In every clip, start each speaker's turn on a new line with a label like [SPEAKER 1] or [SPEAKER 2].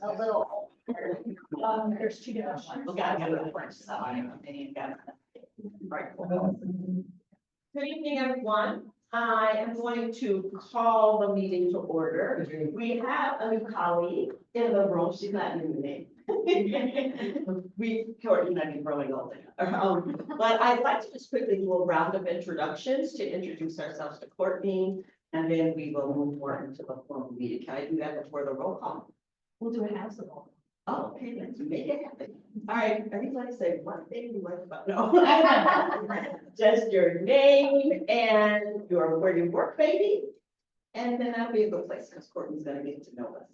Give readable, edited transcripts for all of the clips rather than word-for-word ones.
[SPEAKER 1] a little. There's two different ones. We gotta go to the French side. Right. Good evening, everyone. I am going to call the meeting to order. We have a new colleague in the room. She's not new to me. Courtney might be growing old. But I'd like to just quickly do a round of introductions to introduce ourselves to Courtney, and then we will move more into the formal meeting. Can I do that before the roll call? We'll do it as the roll. Oh, okay, let's make it happen. All right, everybody say one thing you like about, no. Just your name and where you work, maybe. And then that'll be a good place because Courtney's gonna get to know us.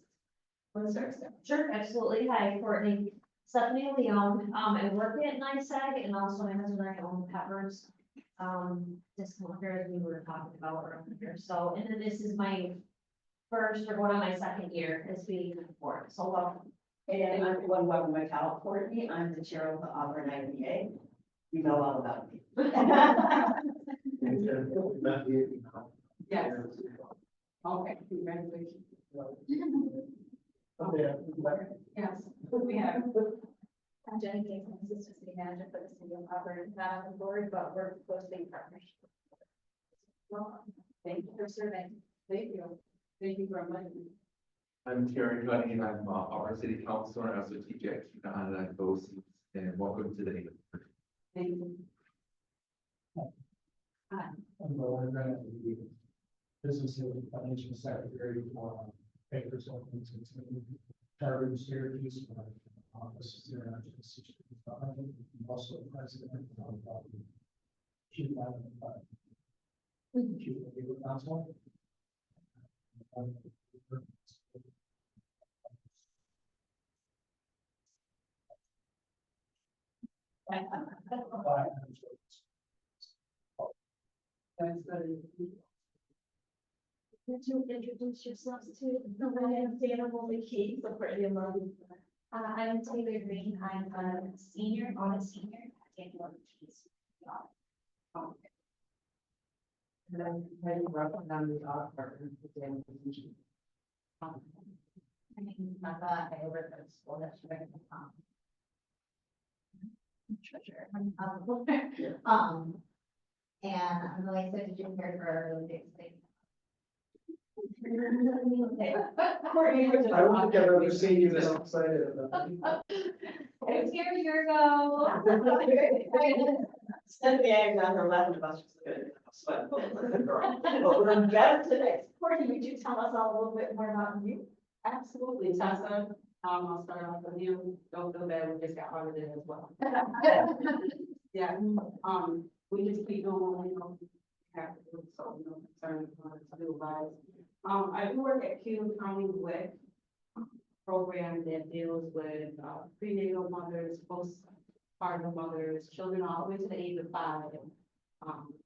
[SPEAKER 1] Want to start, Steph?
[SPEAKER 2] Sure, absolutely. Hi, Courtney. Stephanie Leon. I work at NISAG and also my husband and I own Peppers. Just here as we were talking about earlier. So, and then this is my first or going on my second year as being on the board. So welcome.
[SPEAKER 1] And I'm one of my pal, Courtney. I'm the chair of the Auburn IDA. You know all about me. Yes. Okay, congratulations. Yes, we have.
[SPEAKER 3] I'm Jenny King, assistant city manager for the city of Auburn, not on the board, but we're closely in partnership. Well, thank you for serving. Thank you. Thank you very much.
[SPEAKER 4] I'm Terry Cunning, and I'm our city councilor, and also TJ on that those seats, and welcome to the meeting.
[SPEAKER 1] Thank you. Hi.
[SPEAKER 5] I'm the business and financial secretary for Baker's Office and Charter and Syracuse office there. I'm also president of Chief Legal Counsel.
[SPEAKER 2] Would you introduce yourselves to the Animal Key? So for the I'm Taylor Green. I'm a senior, audit senior at Animal Keys.
[SPEAKER 1] And I'm heading up and I'm the author.
[SPEAKER 3] I work at a school that's very, treasurer. And I'm really excited to be here for a really big thing.
[SPEAKER 5] I don't think I've ever seen you this excited about it.
[SPEAKER 3] I was here a year ago.
[SPEAKER 1] Stephanie, I'm not her laughing about she's good. But we're better today.
[SPEAKER 2] Courtney, would you tell us all a little bit more about you?
[SPEAKER 1] Absolutely, Tessa. I'll start off with you. Don't feel bad, we just got audited as well. Yeah, we just keep doing what we know. Have to do, so no concern to do lives. I do work at Q County with program that deals with prenatal mothers, postpartum mothers, children all the way to the age of 5.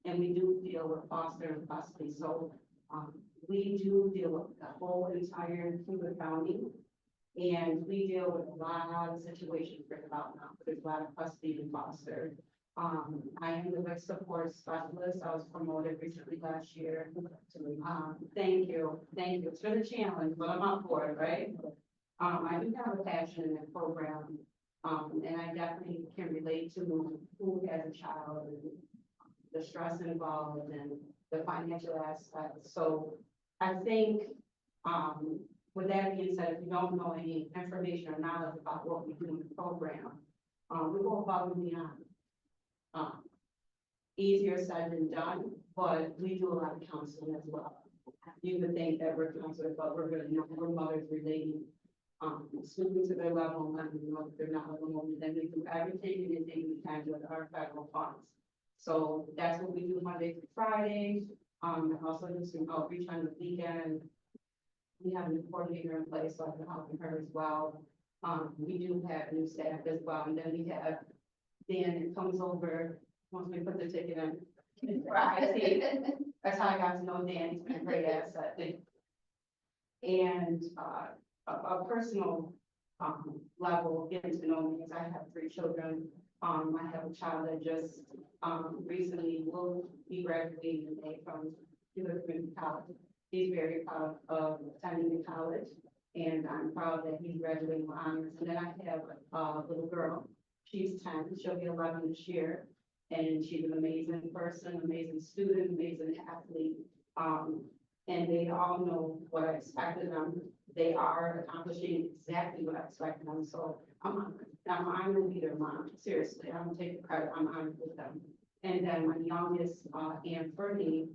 [SPEAKER 1] And we do deal with foster and custody. So we do deal with the whole entire Cuba County. And we deal with a lot of situations right about now. There's a lot of custody and foster. I am the risk support specialist. I was promoted recently last year. Thank you. Thank you. It's been a challenge, but I'm up for it, right? I do have a passion in that program. And I definitely can relate to who has a child and the stress involved and the financial aspects. So I think, with that being said, if you don't know any information or knowledge about what we do in the program, we go above and beyond. Easier said than done, but we do a lot of counseling as well. You would think that we're counselors, but we're really not. We're mothers relating, students to their level, and letting them know that they're not alone. Then we do everything and anything we can with our federal funds. So that's what we do Monday through Friday. Also do some outreach on the weekend. We have a new coordinator in place, so I've been helping her as well. We do have new staff as well, and then we have Dan that comes over once we put the ticket in. That's how I got to know Dan. He's been a great asset. And a personal level, getting to know me, is I have 3 children. I have a child that just recently will be graduating in May from Community College. He's very proud of attending the college, And I'm proud that he's graduating with honors. And then I have a little girl. She's 10, she'll be 11 this year. And she's an amazing person, amazing student, amazing athlete. And they all know what I expected of them. They are accomplishing exactly what I expected them. So I'm honored to be their mom. Seriously, I don't take the credit. I'm honored with them. And then my youngest, Ann Fernie,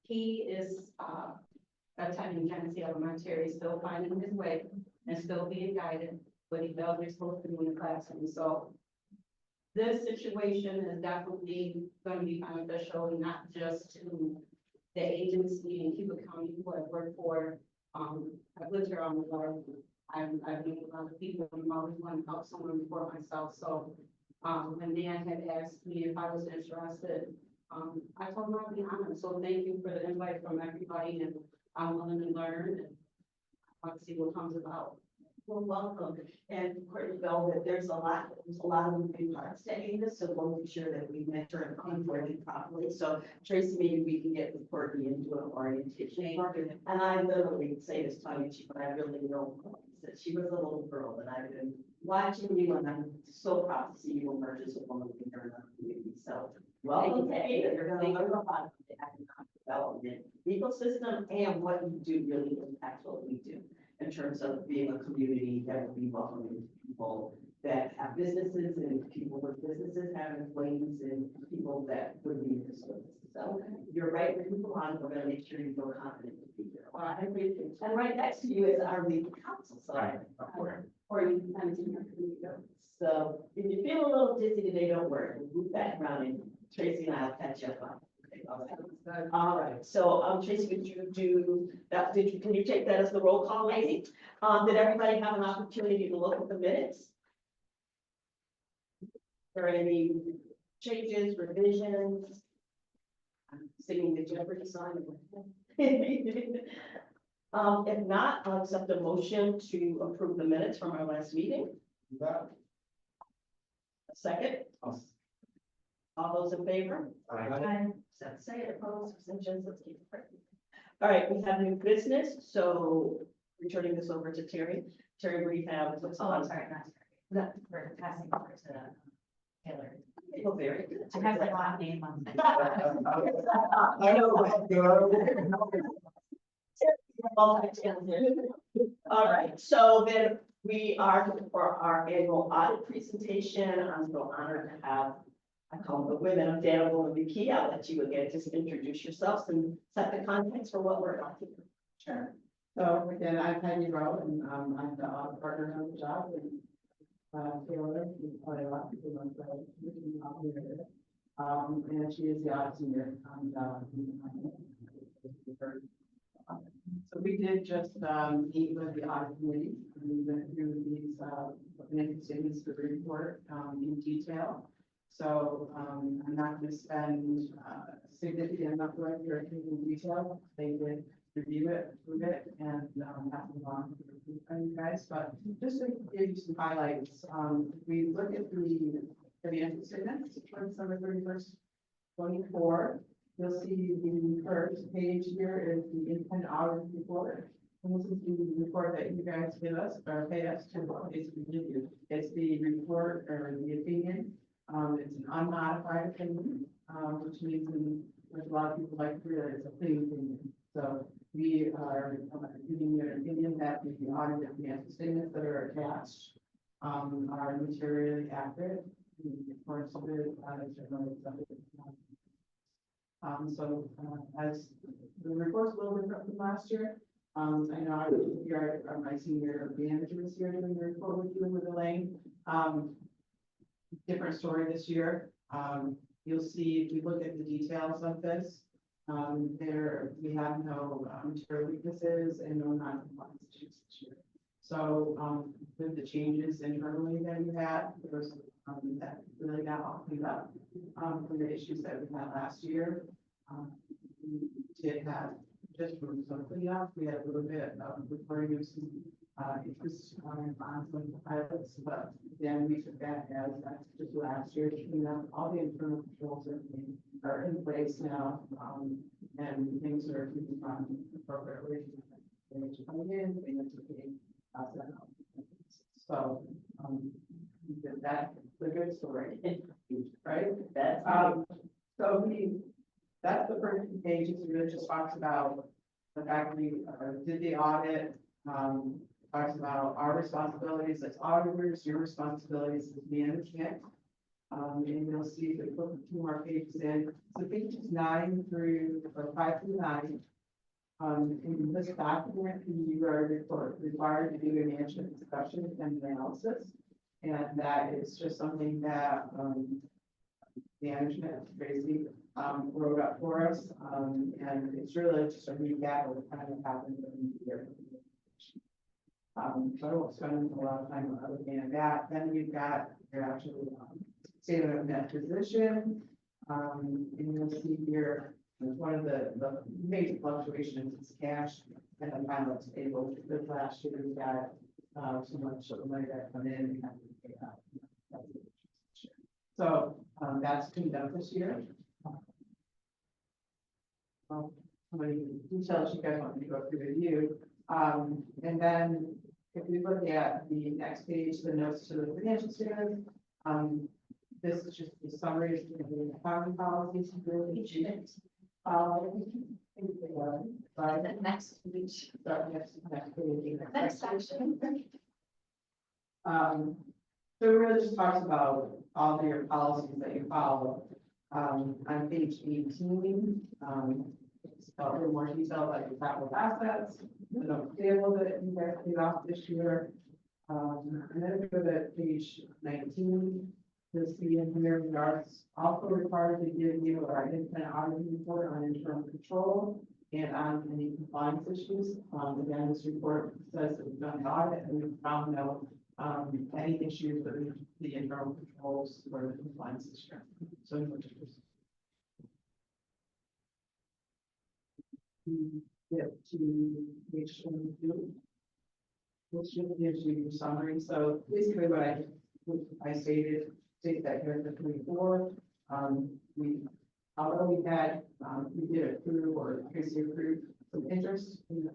[SPEAKER 1] he is, attending Genesee Elementary, still finding his way and still being guided, but he does what he's supposed to do in the classroom. So this situation is definitely going to be beneficial, not just to the agency in Cuba County who I work for. I've lived here all my life. I've met a lot of people, and I always want to help someone before myself. So when Nan had asked me if I was interested, I told her I'd be honored. So thank you for the invite from everybody, and I'm willing to learn and I want to see what comes about.
[SPEAKER 6] Well, welcome, and Courtney, know that there's a lot of moving parts to any of this, so we'll make sure that we mentor and onboard it properly. So Tracy, maybe we can get with Courtney and do an orientation. And I literally say this tongue in cheek, but I really know that she was a little girl, and I've been watching you, and I'm so proud to see you emerge as a woman leader in our community. So welcome to Ada. You're going to learn a lot of the economic development ecosystem and what you do really impacts what we do in terms of being a community that would be welcoming to people that have businesses and people with businesses have employees and people that would need the services. So you're right where you belong. We're gonna make sure you feel confident to be here. Well, I appreciate it. And right next to you is our legal counsel, so. Or you can kind of see your community. So if you feel a little dizzy today, don't worry. We'll move back around and Tracy and I'll catch up on. All right, so, Tracy, would you do that? Can you take that as the roll call, lady? Did everybody have an opportunity to look at the minutes? Or any changes, revisions? I'm singing the Jeopardy song. If not, I'll accept a motion to approve the minutes from our last meeting. A second? All those in favor? Say it, opposed, abstentions, let's keep it. All right, we have new business, so returning this over to Terry. Terry, we have.
[SPEAKER 2] Oh, I'm sorry, not sorry. We're passing over to Taylor.
[SPEAKER 6] Well, very good.
[SPEAKER 2] I have the wrong name on.
[SPEAKER 5] I
[SPEAKER 6] All right, so then we are for our annual audit presentation. I'm so honored to have, I call the women of Danville and Vicky. I'll let you again just introduce yourselves and set the context for what we're about to do.
[SPEAKER 7] Sure. So again, I'm Peggy Rowe, and I'm the audit partner on the job, and Taylor, who's probably a lot of people know her, and she is the audit senior on so we did just meet with the audit committee, and we went through these financial statements for the report in detail. So I'm not going to spend significant enough work here in detail. They did review it, approve it, and pass it along to you guys. But just to give you some highlights, we look at the financial statements for December 31st, 24. You'll see the first page here is the independent audit report. And this is the report that you guys give us or pay us to basically give you. It's the report or the opinion. It's an unmodified opinion, which means there's a lot of people like to hear that it's a clean opinion. So we are giving you an opinion that the audited financial statements that are attached are materially accurate. Of course, the audits are really accepted. As the report's a little different from last year. I know my senior manager was here doing the report with you with Elaine. Different story this year. You'll see if you look at the details of this, we have no material weaknesses and no non-compliance issues this year. So with the changes internally that we had, that really got all cleaned up from the issues that we had last year. We did have just from some cleanup. We had a little bit of reporting of some interest on some pilots, but then we took that as that's just last year to clean up. All the internal controls are in place now, and things are keeping on appropriately. financial coming in, financial getting outside. So, that's a good story, right?
[SPEAKER 6] That's,
[SPEAKER 7] So that's the first two pages, it really just talks about the fact we did the audit, talks about our responsibilities as auditors, your responsibilities as management. And you'll see if we put a few more pages in, so pages 5 through 9. In this document, you are required to do a management discussion and analysis. And that is just something that, management, Tracy, wrote up for us. And it's really just a recap of what kind of happened in the year. So I won't spend a lot of time on other than that. Then you've got your actual, statement of net position. And you'll see here, one of the major fluctuations is cash and the balance table. Because last year we got, so much money that come in and have to pay out. So, that's cleaned up this year. How many details you guys want me to go through with you? And then if we look at the next page, the notes to the financial statements, this is just the summary of the accounting policies. Really should right.
[SPEAKER 3] The next page.
[SPEAKER 7] Start next page.
[SPEAKER 3] Next section.
[SPEAKER 7] So it really just talks about all of your policies that you follow. On page 18, it's got a little more detail about your capital assets, the notes payable that you guys paid off this year. And then if we go to page 19, you'll see in here, we are also required to give you our independent auditing report on internal control and on any compliance issues. Again, this report says that we've done an audit and we found no any issues with the internal controls or the compliance issue. So get to page 22, which just gives you your summary. So basically what I stated, state that here in the 24, although we did accrue or Tracy accrued some interest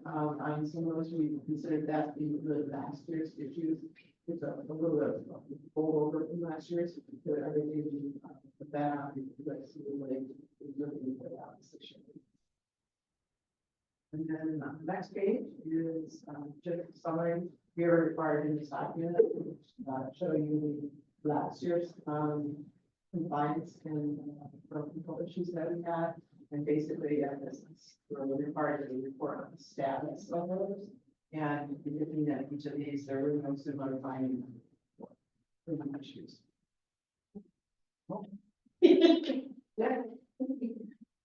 [SPEAKER 7] on some of those, we considered that being the last year's issues. It's a little bit of over from last year's, but everything we put that on, let's see what it is looking for that this year. And then the next page is just a summary. We are required in this document to show you the last year's compliance and control issues that we had. And basically, we're required to report on the status of those. And looking at each of these, there were no similar findings for the issues.
[SPEAKER 6] yeah.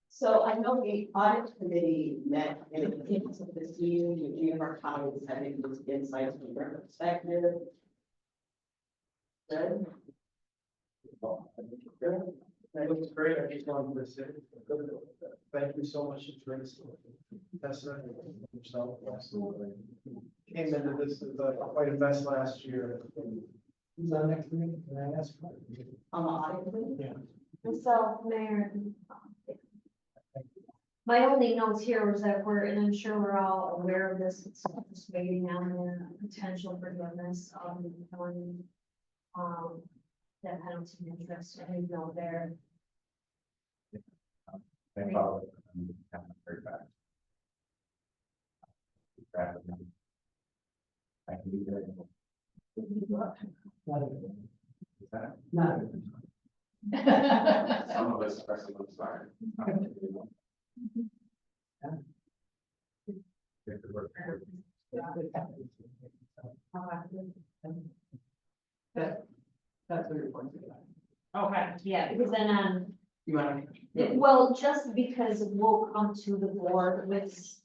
[SPEAKER 6] So I know the audit committee met in the beginning of this year, you of our colleagues having these insights from their perspective. Good.
[SPEAKER 5] That looks great. I just wanted to say, thank you so much, Tracy. That's yourself. Absolutely. Came into this as quite a mess last year. Who's on next meeting? Can I ask?
[SPEAKER 6] On the audit committee?
[SPEAKER 5] Yeah.
[SPEAKER 2] Myself, Mayor. My only notes here was that and I'm sure we're all aware of this, it's just waiting on the potential forgiveness of the county. That penalty interest, I think, no there.
[SPEAKER 4] They follow it, kind of very fast. I can do that. Is that?
[SPEAKER 5] No.
[SPEAKER 4] Some of us are still inspired.
[SPEAKER 7] That's what you're pointing at.
[SPEAKER 2] Okay, yeah, because then,
[SPEAKER 7] You want to?
[SPEAKER 2] well, just because we'll come to the board with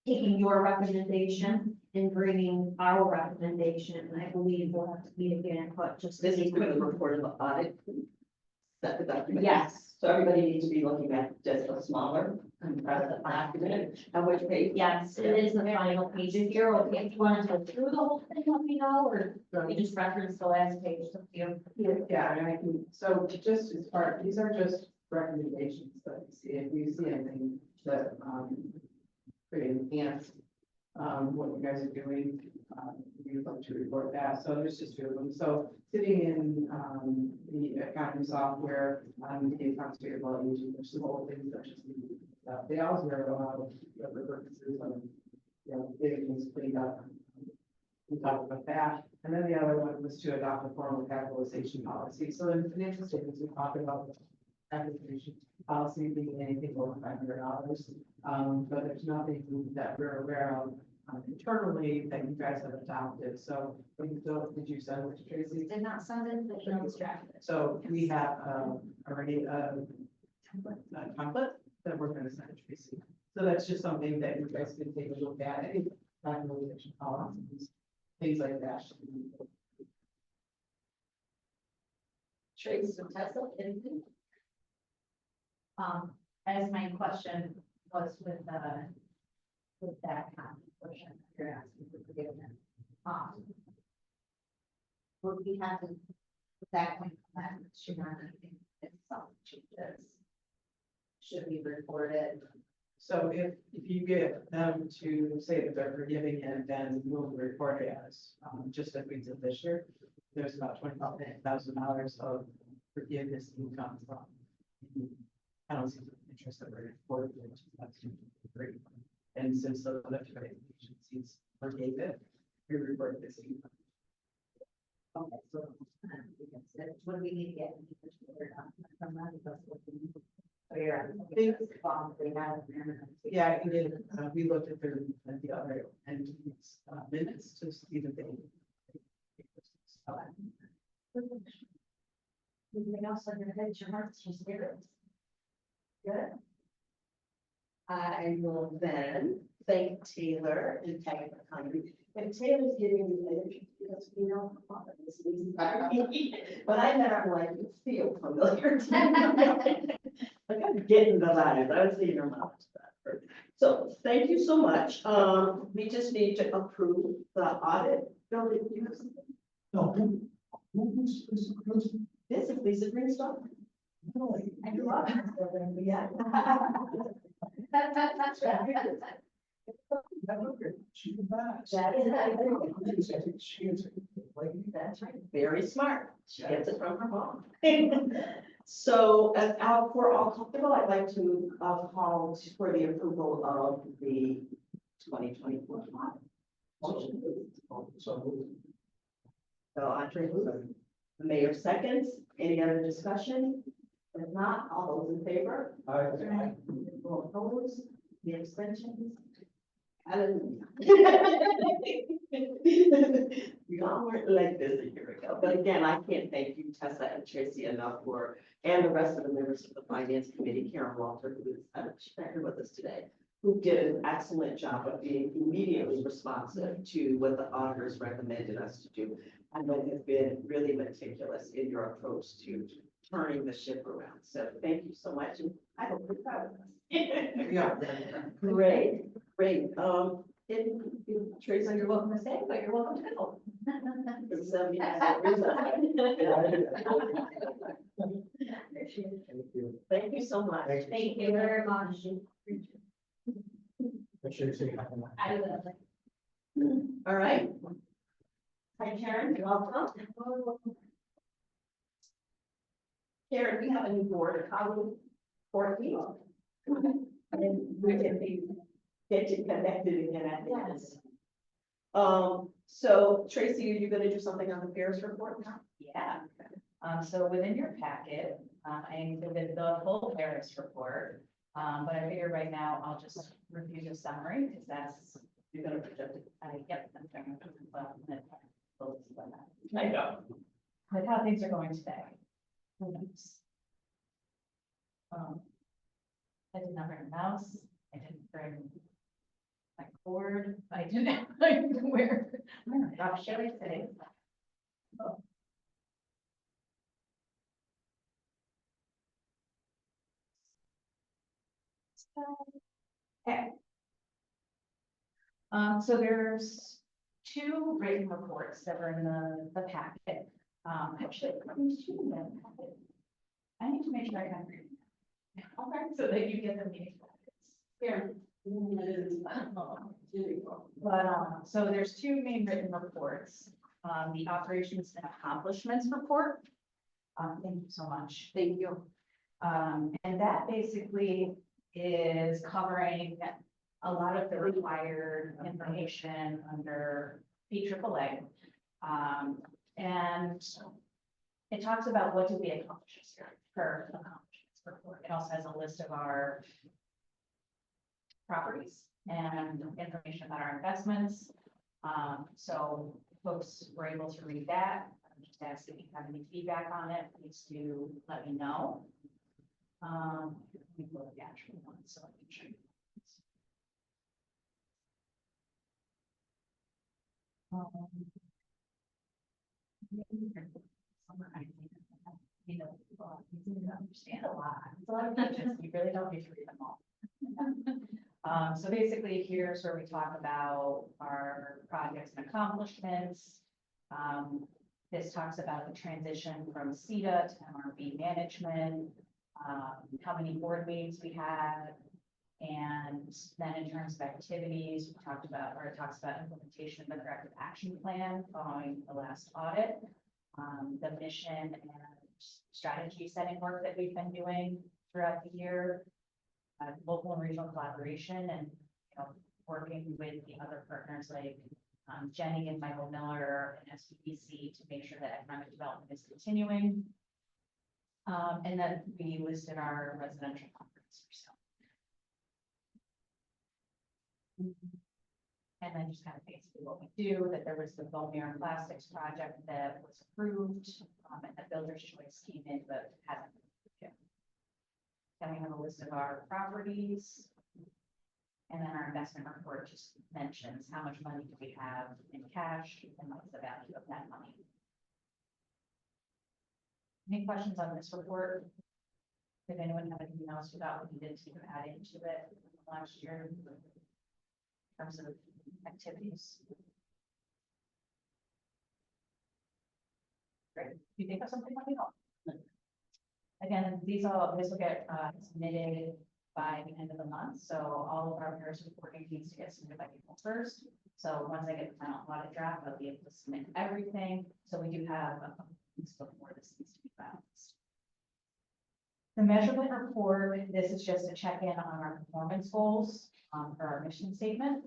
[SPEAKER 2] taking your recommendation and bringing our recommendation, I believe we'll have to meet again, but just.
[SPEAKER 6] This is the report of the audit. That the document.
[SPEAKER 2] Yes.
[SPEAKER 6] So everybody needs to be looking at just a smaller compressed document, and which page?
[SPEAKER 2] Yes, it is the final page. If you're okay, if you want to go through the whole thing, let me know, or you just reference the last page. It's up to you.
[SPEAKER 7] Yeah, and I can, so just as part, these are just recommendations, but if you see anything that, could enhance what you guys are doing. We would like to report that. So there's just two of them. So sitting in, the accounting software, the accounts payable, there's some whole things such as they always wear a lot of other purposes on, you know, getting things cleaned up. We talked about that. And then the other one was to adopt a formal capitalization policy. So in financial statements, we talked about the capitalization policy being anything over $500. But there's nothing that we're aware of internally that you guys have adopted. So did you send it to Tracy?
[SPEAKER 2] Did not send it, but no distracted.
[SPEAKER 7] So we have already a template that we're going to send to Tracy. So that's just something that you guys can take a look at. Any capitalization policies, things like that.
[SPEAKER 6] Tracy, Tessa, anything?
[SPEAKER 8] As my question was with that portion, you're asking for forgiveness. Would we have to, at that point, that should not be, if something changes? Should we report it?
[SPEAKER 7] So if you get them to say that they're forgiving it, then we'll report it as, just as we did this year. There's about $25,000 of forgiveness income from penalties of interest that were reported, which that's great. And since the other two agencies forgave it, we reported this income.
[SPEAKER 8] Okay, so, what do we need to get? From that, because what we need to figure out. They have.
[SPEAKER 7] Yeah, we did, we looked at the other entities, minutes to see that they.
[SPEAKER 2] Anything else on your head, your heart's just there?
[SPEAKER 6] Good. I will then thank Taylor and thank the company. And Taylor's giving me energy because we know this is but I never like to feel familiar. Like I'm getting the vibes. I was seeing your mouth. So thank you so much. We just need to approve the audit. Bill, did you have something?
[SPEAKER 5] No.
[SPEAKER 6] This is Lisa Greenstone.
[SPEAKER 2] I grew up.
[SPEAKER 6] Yeah.
[SPEAKER 5] She can back.
[SPEAKER 6] That's right. Very smart. She gets it from her mom. So as if we're all comfortable, I'd like to call for the approval of the 2024 audit. So Andre moves. The mayor seconds. Any other discussion? If not, all those in favor? All opposed? The abstentions? Hallelujah. We all weren't like this a year ago, but again, I can't thank you, Tessa and Tracy, enough for, and the rest of the members of the finance committee, Karen Walter, who is here with us today, who did an excellent job of being immediately responsive to what the auditors recommended us to do. I know you've been really meticulous in your approach to turning the ship around. So thank you so much, and I hope you're proud of us.
[SPEAKER 7] Yeah.
[SPEAKER 6] Great, great. Tracy, you're welcome to stay, but you're welcome to go. Thank you so much.
[SPEAKER 5] Thank you.
[SPEAKER 2] Thank you very much.
[SPEAKER 5] Make sure you say hi.
[SPEAKER 2] I will.
[SPEAKER 6] All right. Hi, Karen, welcome. Karen, we have a new board, how we, 14. And we can get you connected again at the end. So Tracy, are you gonna do something on the Paris report now?
[SPEAKER 8] Yeah. So within your packet, I included the full Paris report. But I figure right now I'll just review the summary because that's,
[SPEAKER 6] You're gonna project it.
[SPEAKER 8] yep, I'm trying to,
[SPEAKER 6] I know.
[SPEAKER 8] like how things are going today. I did not bring a mouse. I didn't bring my cord. I didn't like where shall I say? Okay. So there's two written reports that were in the packet. Actually, there's two in the packet. I need to make sure I have. Okay, so that you get the meeting packets.
[SPEAKER 6] Karen,
[SPEAKER 8] But, so there's two main written reports, the operations and accomplishments report. Thank you so much.
[SPEAKER 6] Thank you.
[SPEAKER 8] And that basically is covering a lot of the required information under PAAA. And it talks about what did we accomplish this year per accomplishments report. It also has a list of our properties and information about our investments. So folks were able to read that. I'm just asking if you have any feedback on it, please do let me know. Let me go to the actual one so I can show you. You know, you need to understand a lot. It's a lot of pages. You really don't need to read them all. So basically, here's where we talk about our projects and accomplishments. This talks about the transition from CETA to MRB management, how many board meetings we had. And then in terms of activities, we talked about, or it talks about implementation of the corrective action plan following the last audit, the mission and strategy setting work that we've been doing throughout the year, local and regional collaboration, and working with the other partners like Jenny and Michael Miller and SPPC to make sure that economic development is continuing. And then we listed our residential properties for sale. And then just kind of basically what we do, that there was the Beaumont Plastics project that was approved, and the builder's choice came in, but hasn't been approved yet. Then we have a list of our properties. And then our investment report just mentions how much money do we have in cash and what's the value of that money. Any questions on this report? Did anyone have anything else about what we did to add into it last year? In terms of activities. Great. If you think of something, let me know. Again, this will get submitted by the end of the month. So all of our mayor's reporting needs to get submitted by April 1st. So once I get the final audit draft, I'll be able to submit everything. So we do have a couple weeks before this needs to be balanced. The measurement report, this is just a check-in on our performance goals for our mission statement.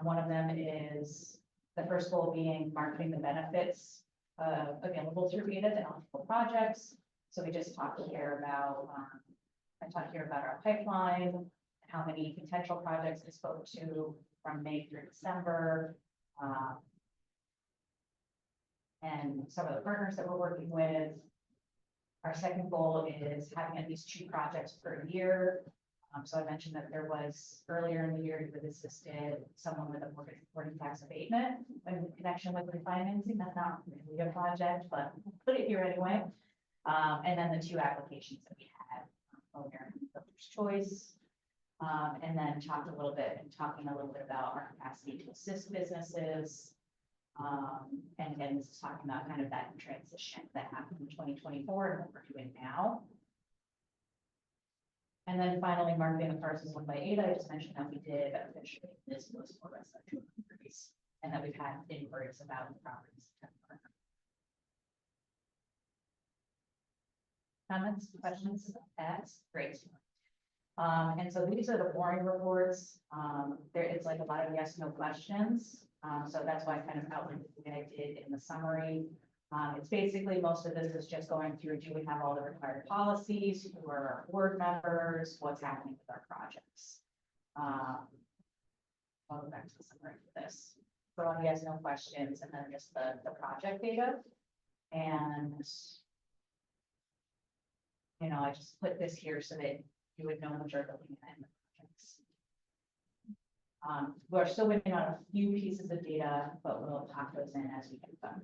[SPEAKER 8] One of them is the first goal being marketing the benefits available through data to eligible projects. So we just talked here about, I talked here about our pipeline, how many potential projects I spoke to from May through December. And some of the partners that we're working with. Our second goal is having at least 2 projects per year. So I mentioned that there was earlier in the year, you had assisted someone with a mortgage reporting tax abatement in connection with refinancing. That's not really a project, but put it here anyway. And then the 2 applications that we had, over in Builder's Choice. And then talking a little bit about our capacity to assist businesses. And again, this is talking about kind of that transition that happened in 2024 and what we're doing now. And then finally, marketing the parcels 1 by 8. I just mentioned that we did officially this list for residential properties and that we've had inquiries about the properties. Comments, questions? That's great. And so these are the boring reports. It's like a lot of yes, no questions. So that's why I kind of outlined what I did in the summary. It's basically, most of this is just going through, do we have all the required policies, who are our board members, what's happening with our projects. I'll go back to the summary for this. So on yes, no questions, and then just the project data. And, I just put this here so that you would know what you're looking at in the projects. We're still waiting on a few pieces of data, but we'll pop those in as we get them.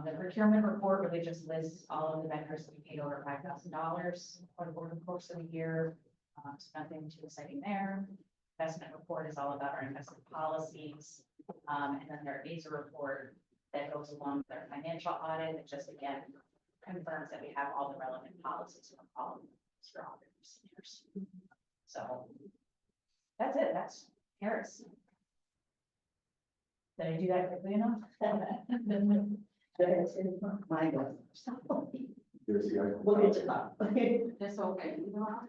[SPEAKER 8] The procurement report really just lists all of the vendors that we paid over $5,000 over the course of the year. So nothing too exciting there. Investment report is all about our investment policies. And then there is a report that goes along with our financial audit that just again confirms that we have all the relevant policies from all of the procedures. So That's it, that's Harris. Did I do that quickly enough?
[SPEAKER 6] Mine was.
[SPEAKER 4] There's the.
[SPEAKER 6] We'll get to that.
[SPEAKER 1] That's okay. You know,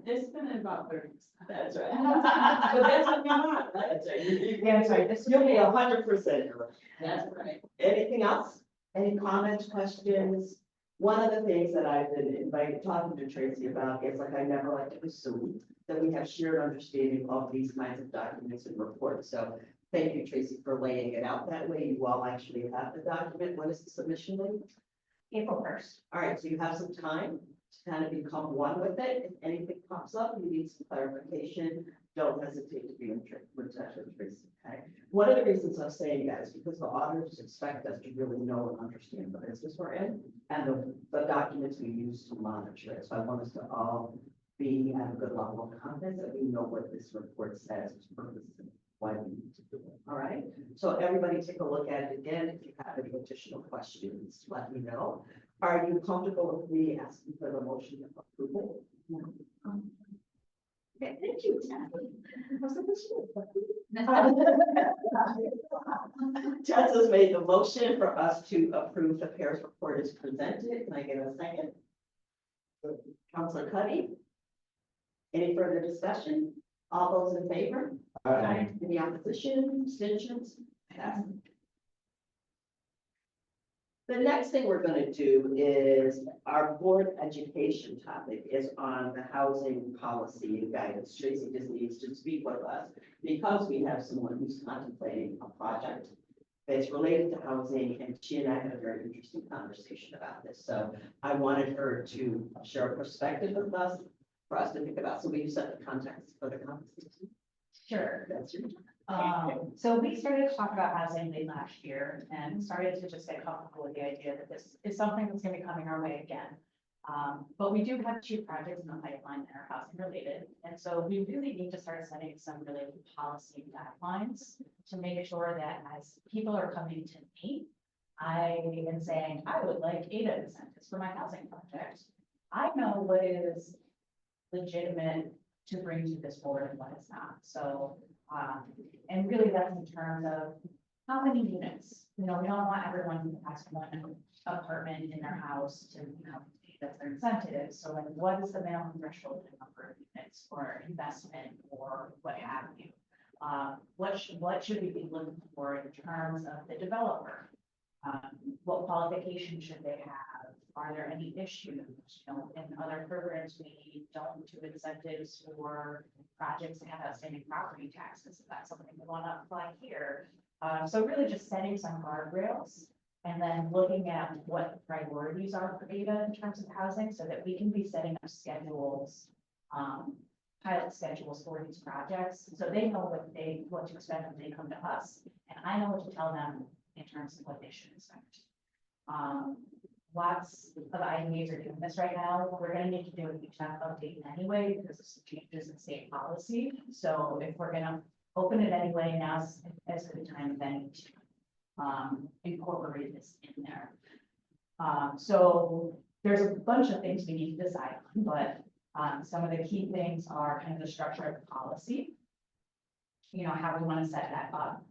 [SPEAKER 6] It's been about 30. That's right.
[SPEAKER 1] But that's what we want, right?
[SPEAKER 6] That's right.
[SPEAKER 8] Yeah, I'm sorry, this.
[SPEAKER 6] You'll be 100%.
[SPEAKER 1] That's right.
[SPEAKER 6] Anything else? Any comments, questions? One of the things that I've been invited, talking to Tracy about is like, I never like to assume that we have shared understanding of these kinds of documents and reports. So thank you, Tracy, for laying it out that way. You all actually have the document. When is the submission date?
[SPEAKER 8] April 1st.
[SPEAKER 6] All right, so you have some time to kind of become one with it. If anything pops up, you need some clarification, don't hesitate to be in touch with Tracy, okay? One of the reasons I'm saying that is because the auditors expect us to really know and understand the business we're in and the documents we use to monitor it. So I want us to all be at a good level of confidence that we know what this report says, its purpose, and why we need to do it, all right? So everybody take a look at it again. If you have any additional questions, let me know. Are you comfortable with me asking for the motion of approval? Okay, thank you, Kathy. Jess has made the motion for us to approve the PAIRS report as presented. Can I get a second? Counselor Cuddy? Any further discussion? All those in favor?
[SPEAKER 4] Aye.
[SPEAKER 6] Any opposition, abstentions? Passed. The next thing we're going to do is our board education topic is on the housing policy and guidance. Tracy just needs to speak with us because we have someone who's contemplating a project that's related to housing, and she and I had a very interesting conversation about this. So I wanted her to share a perspective with us for us to think about. So will you set the context for the conversation?
[SPEAKER 8] Sure.
[SPEAKER 6] That's your time.
[SPEAKER 8] So we started to talk about housing late last year and started to just get comfortable with the idea that this is something that's gonna be coming our way again. But we do have 2 projects in the pipeline that are housing related. And so we really need to start setting some related policy guidelines to make sure that as people are coming to me, I am saying, I would like ADA incentives for my housing project. I know what is legitimate to bring to this board and what is not. So, and really that's in terms of how many units, we don't want everyone who has one apartment in their house to, that's their incentive. So like, what is the minimum threshold number of units or investment or what have you? What should we be looking for in terms of the developer? What qualifications should they have? Are there any issues? In other programs, we don't do incentives for projects that have outstanding property taxes. If that's something we want to apply here. So really just setting some guardrails and then looking at what the priorities are for data in terms of housing so that we can be setting up schedules, pilot schedules for these projects. So they know what to expect when they come to us. And I know what to tell them in terms of what they should expect. Lots of IDAs are doing this right now. We're going to need to do a each update anyway because of some changes in state policy. So if we're going to open it anyway, now's as good a time as any to incorporate this in there. So there's a bunch of things we need to decide on, but some of the key things are kind of the structure of the policy. How we want to set that up.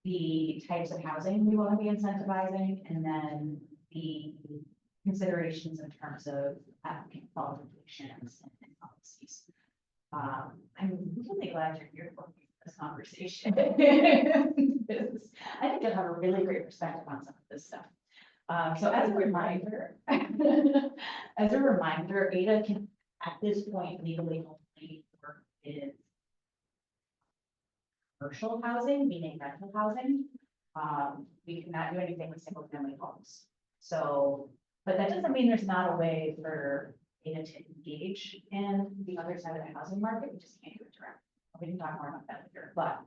[SPEAKER 8] The types of housing we want to be incentivizing, and then the considerations in terms of applicant qualifications and policies. I'm really glad you're here for this conversation. Because I think you'll have a really great perspective on some of this stuff. So as a reminder, ADA can at this point legally only work in commercial housing, meaning rental housing. We cannot do anything with single family homes. So, but that doesn't mean there's not a way for ADA to engage in the other side of the housing market. We just can't do it directly. We can talk more about that later, but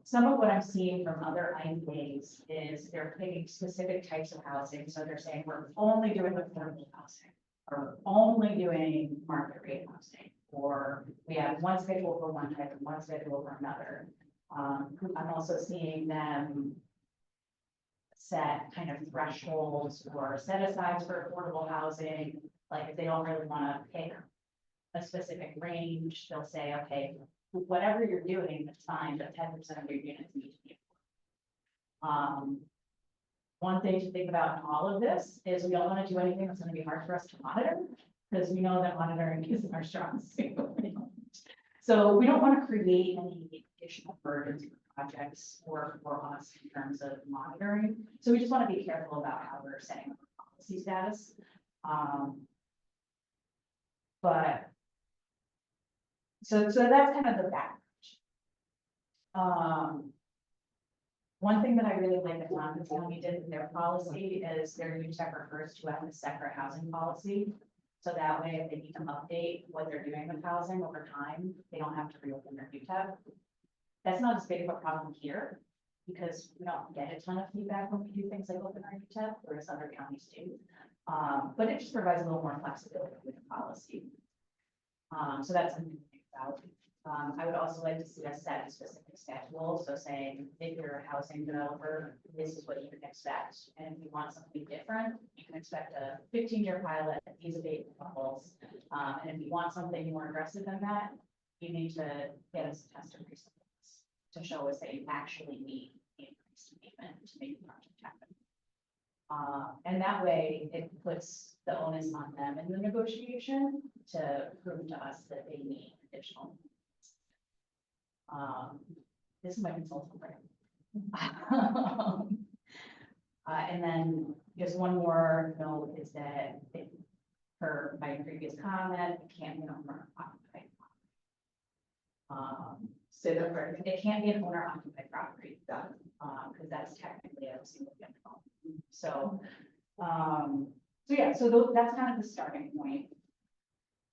[SPEAKER 8] some of what I'm seeing from other IDAs is they're picking specific types of housing. So they're saying we're only doing affordable housing or only doing market rate housing. Or we have one schedule for one type and one schedule for another. I'm also seeing them set kind of thresholds or set asides for affordable housing. Like if they don't really want to pick a specific range, they'll say, okay, whatever you're doing, it's fine, but 10% of your units need to be. One thing to think about in all of this is we don't want to do anything that's going to be hard for us to monitor, because we know that monitoring isn't our strong suit. So we don't want to create any additional burdens for projects or for us in terms of monitoring. So we just want to be careful about how we're setting up our policy status. But so that's kind of the background. One thing that I really like that Tompkins County did in their policy is their UTEP refers to it as a separate housing policy. So that way, if they need to update what they're doing with housing over time, they don't have to reopen their UTEP. That's not as big of a problem here, because we don't get a ton of feedback when we do things like open our UTEP, whereas other counties do. But it just provides a little more flexibility with the policy. So that's something to think about. I would also like to see us set a specific schedule, so saying, if you're a housing developer, this is what you can expect, and if you want something different, you can expect a 15-year pilot at these abatement levels, and if you want something more aggressive than that, you need to get us a test increase to show us that you actually need the increased abatement to make the project happen. And that way, it puts the onus on them in the negotiation to prove to us that they need additional. This is my consultant break. And then just one more note is that per my previous comment, it can't be an owner occupied.
[SPEAKER 6] Say that right.
[SPEAKER 8] It can't be an owner occupied property, because that's technically a single family home. So, yeah, so that's kind of the starting point.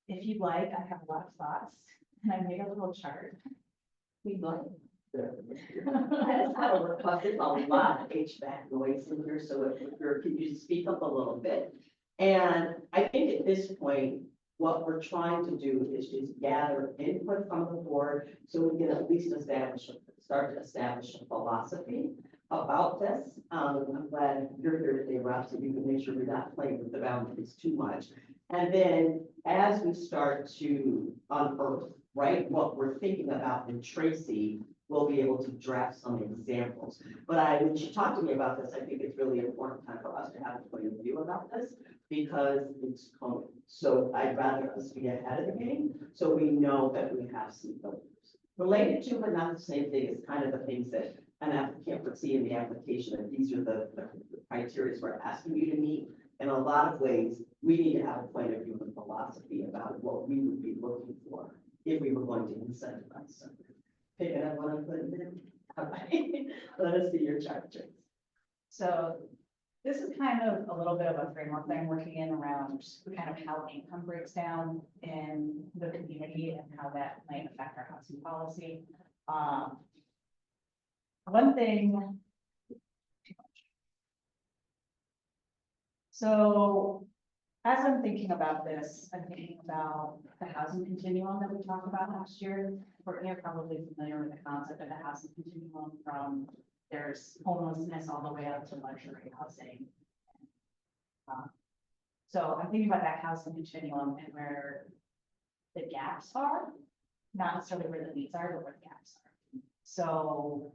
[SPEAKER 8] If you'd like, I have a lot of thoughts, and I made a little chart. We'd like.
[SPEAKER 6] I just have a request. There's a lot of HVAC noise in here, so if you're, can you speak up a little bit? And I think at this point, what we're trying to do is just gather input from the board, so we can at least start to establish a philosophy about this. I'm glad you're here today, Rob, so you can make sure we're not playing with the boundaries too much. And then as we start to unearth, right, what we're thinking about in Tracy, we'll be able to draft some examples. But when she talked to me about this, I think it's really important time for us to have a point of view about this, because it's coming. So I'd rather us be ahead of the game, so we know that we have some filters related to, but not the same thing. It's kind of the things that an applicant would see in the application, and these are the criteria we're asking you to meet. In a lot of ways, we need to have a point of view and philosophy about what we would be looking for if we were going to incentivize something. Pick it up when I put it in. All right. Let us see your chart.
[SPEAKER 8] So this is kind of a little bit of a framework that I'm working in around kind of how income breaks down in the community and how that might affect our housing policy. One thing. So as I'm thinking about this, I'm thinking about the housing continuum that we talked about last year. You're probably familiar with the concept of the housing continuum, from there's homelessness all the way up to luxury housing. So I'm thinking about that housing continuum and where the gaps are, not necessarily where the needs are, but where the gaps are. So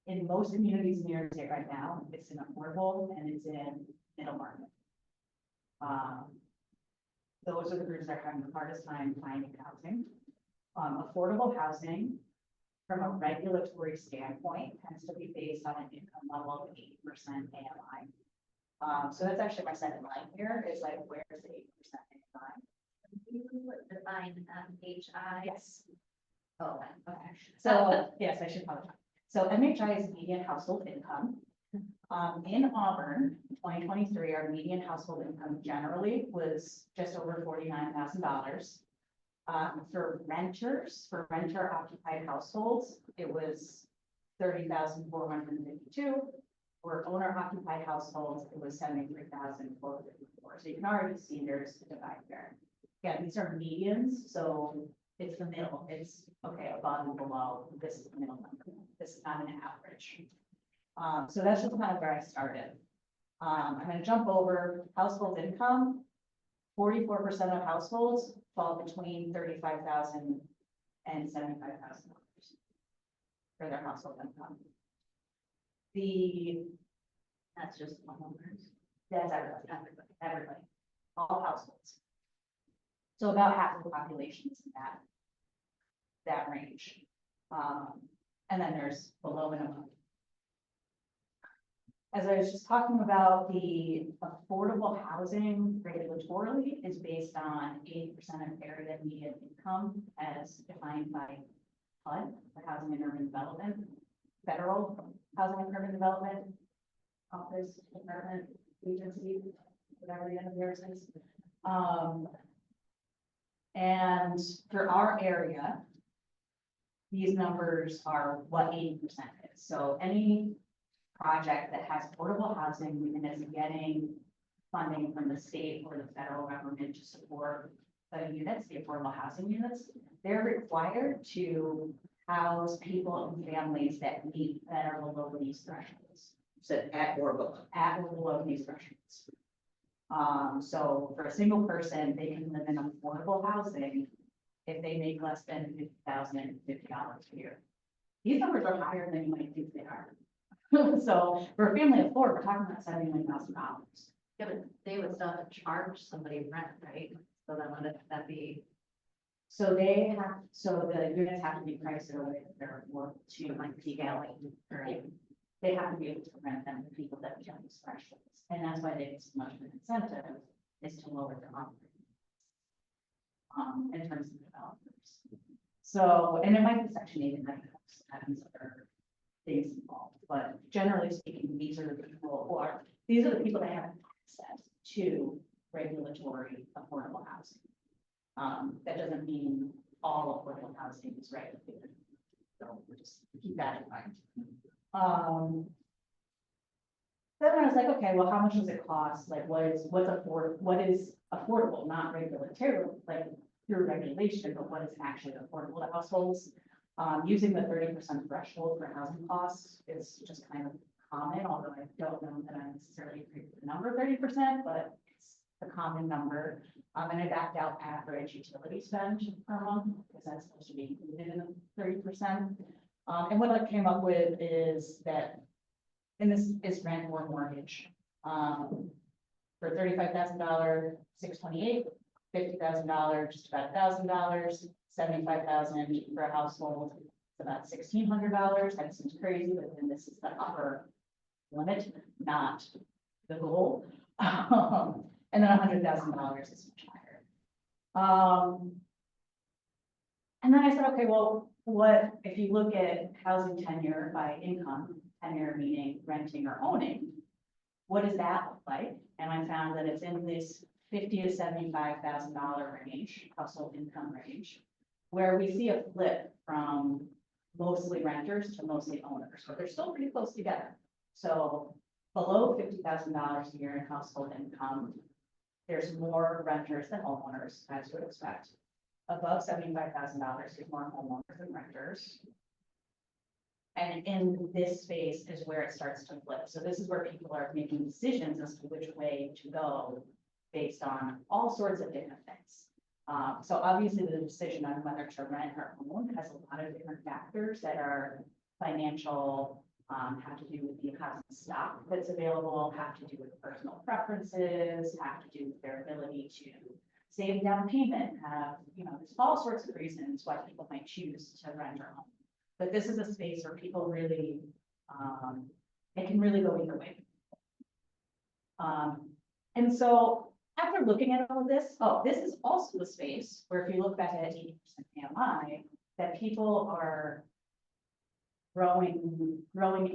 [SPEAKER 8] in most communities in New York State right now, it's in affordable and it's in middle market. Those are the groups that are having the hardest time finding housing. Affordable housing, from a regulatory standpoint, tends to be based on an income level of 80% AMI. So that's actually my second line here, is like, where's the 80% AMI?
[SPEAKER 2] You would define HI.
[SPEAKER 8] Yes.
[SPEAKER 2] Oh,
[SPEAKER 8] Okay. So, yes, I should probably. So MHI is median household income. In Auburn, 2023, our median household income generally was just over $49,000. For renters, for renter occupied households, it was 30,452. For owner occupied households, it was 73,454. So you can already see there's a divide there. Yeah, these are medians, so it's the middle. It's okay, above and below. This is the middle number. This is not an average. So that's just kind of where I started. I'm going to jump over household income. 44% of households fall between $35,000 and $75,000 for their household income.
[SPEAKER 2] That's just homeowners.
[SPEAKER 8] That's everybody, all households. So about half of the population is in that range. And then there's below and above. As I was just talking about, the affordable housing regulatorily is based on 80% of area median income as defined by HUD, the Housing and Urban Development, Federal Housing and Urban Development Office, Department, Agency, whatever the end of theirs is. And for our area, these numbers are what 80% is. So any project that has affordable housing and is getting funding from the state or the federal government to support the units, the affordable housing units, they're required to house people and families that are below these thresholds.
[SPEAKER 6] So at or below
[SPEAKER 8] These thresholds. So for a single person, they can live in affordable housing if they make less than $50,050 a year. These numbers are higher than you might think they are. So for a family of four, we're talking about $79,000.
[SPEAKER 2] Yeah, but they would still have to charge somebody rent, right? So then would that be,
[SPEAKER 8] So the units have to be priced in a way that they're affordable to like
[SPEAKER 2] scaling, right?
[SPEAKER 8] They have to be able to rent them to people that meet these thresholds. And that's why they get so much of an incentive is to lower their operating in terms of developers. So, and it might be section 8 and 9 and other things involved, but generally speaking, these are the people that have access to regulatory affordable housing. That doesn't mean all affordable housing is regulated. So we'll just keep that in mind. Then I was like, okay, well, how much does it cost? Like, what is affordable, not regulatory, like through regulation, but what is actually affordable to households? Using the 30% threshold for housing costs is just kind of common, although I don't know that I necessarily agree with the number 30%, but it's the common number. And I backed out average utility spend per month because that's supposed to be included in the 30%. And what I came up with is that, and this is rent or mortgage, for $35,000, $628, $50,000, just about $1,000, $75,000 for a household, it's about $1,600. That seems crazy, but then this is the upper limit, not the goal. And then $100,000 is much higher. And then I said, okay, well, what if you look at housing tenure by income, tenure meaning renting or owning, what does that look like? And I found that it's in this $50,000 to $75,000 range, household income range, where we see a flip from mostly renters to mostly owners, but they're still pretty close together. So below $50,000 a year in household income, there's more renters than homeowners, as you would expect. Above $75,000, there's more homeowners than renters. And in this space is where it starts to flip. So this is where people are making decisions as to which way to go based on all sorts of different things. So obviously the decision on whether to rent or own has a lot of different factors that are financial, have to do with the housing stock that's available, have to do with personal preferences, have to do with their ability to save down payment, there's all sorts of reasons why people might choose to rent or own. But this is a space where people really, it can really go either way. And so after looking at all of this, this is also the space where if you look back at 80% AMI, that people are growing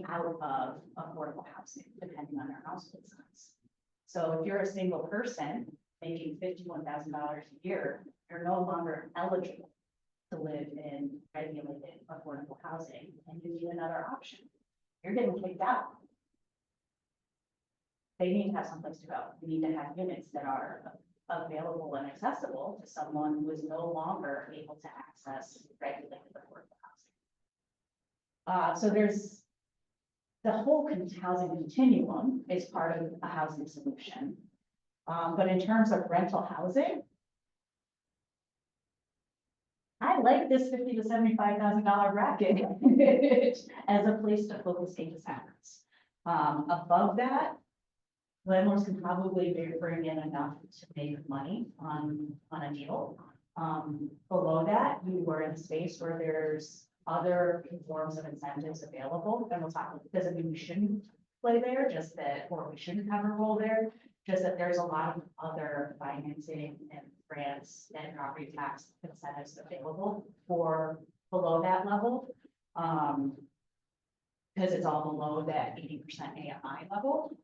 [SPEAKER 8] out of affordable housing, depending on their household size. So if you're a single person making $51,000 a year, you're no longer eligible to live in regulated affordable housing, and you need another option. You're getting kicked out. They need to have someplace to go. We need to have units that are available and accessible to someone who is no longer able to access regulated affordable housing. So there's the whole housing continuum is part of a housing solution. But in terms of rental housing, like this $50,000 to $75,000 bracket as a place to focus AGES efforts. Above that, landlords can probably bring in enough to make money on a deal. Below that, you are in a space where there's other forms of incentives available, and we'll talk, doesn't mean we shouldn't play there, just that, or we shouldn't have a role there, just that there's a lot of other financing and grants and property tax incentives available for below that level. Because it's all below that 80% AMI level.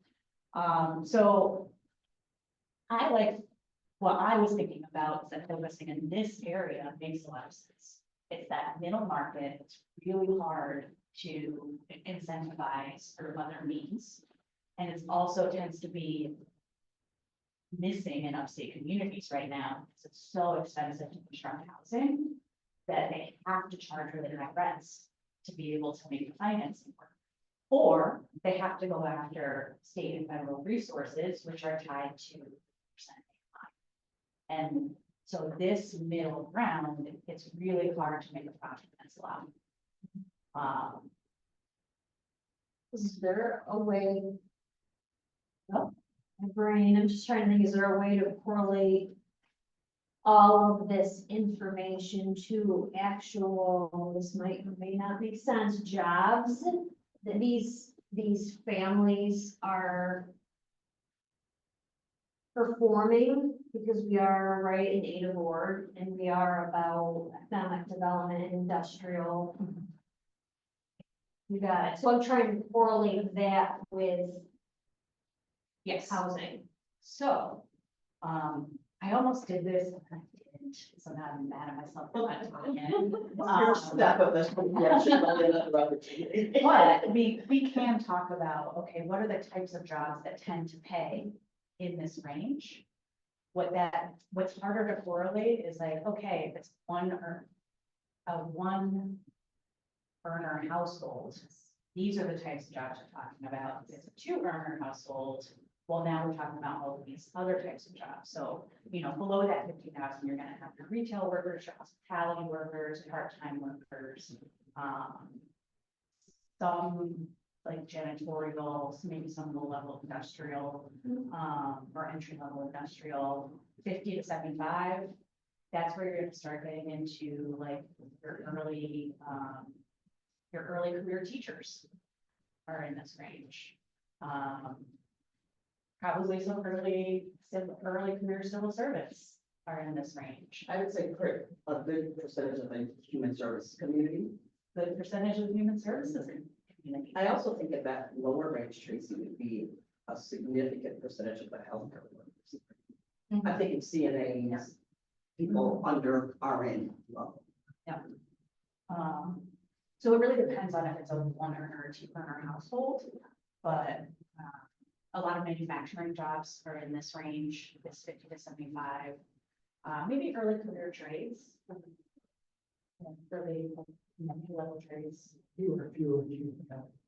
[SPEAKER 8] So I like, what I was thinking about is that focusing in this area makes a lot of sense. It's that middle market, it's really hard to incentivize through other means. And it's also tends to be missing in upstate communities right now, because it's so expensive to construct housing that they have to charge really high rents to be able to make the financing work. Or they have to go after state and federal resources, which are tied to percent AMI. And so this middle ground, it's really hard to make a project that's allowed.
[SPEAKER 2] Is there a way? Oh, my brain, I'm just trying to think, is there a way to correlate all of this information to actual, this might or may not make sense, jobs that these families are performing, because we are right in aid of org, and we are about economic development and industrial. You got it. So I'm trying to correlate that with
[SPEAKER 8] Yes.
[SPEAKER 2] housing.
[SPEAKER 8] So, I almost did this, and I didn't, so now I'm mad at myself for not doing it.
[SPEAKER 6] Step of this. Yeah, should have been another opportunity.
[SPEAKER 8] But we can talk about, okay, what are the types of jobs that tend to pay in this range? What's harder to correlate is like, okay, if it's one earner household, these are the types of jobs we're talking about. If it's a 2-earner household, well, now we're talking about all of these other types of jobs. So, below that 50,000, you're gonna have your retail workers, your hospitality workers, part-time workers, some like janitorial, maybe some low-level industrial, or entry-level industrial. 50 to 75, that's where you're gonna start getting into like your early career teachers are in this range. Probably some early career civil service are in this range.
[SPEAKER 6] I would say for a good percentage of the human service community.
[SPEAKER 8] The percentage of human services in community.
[SPEAKER 6] I also think that that lower range, Tracy, would be a significant percentage of the healthcare workers. I think it's CNAs, people under RN level.
[SPEAKER 8] So it really depends on if it's a 1-earner or 2-earner household, but a lot of manufacturing jobs are in this range, it's 50 to 75. Maybe early career trades. Early level trades.
[SPEAKER 5] Fewer.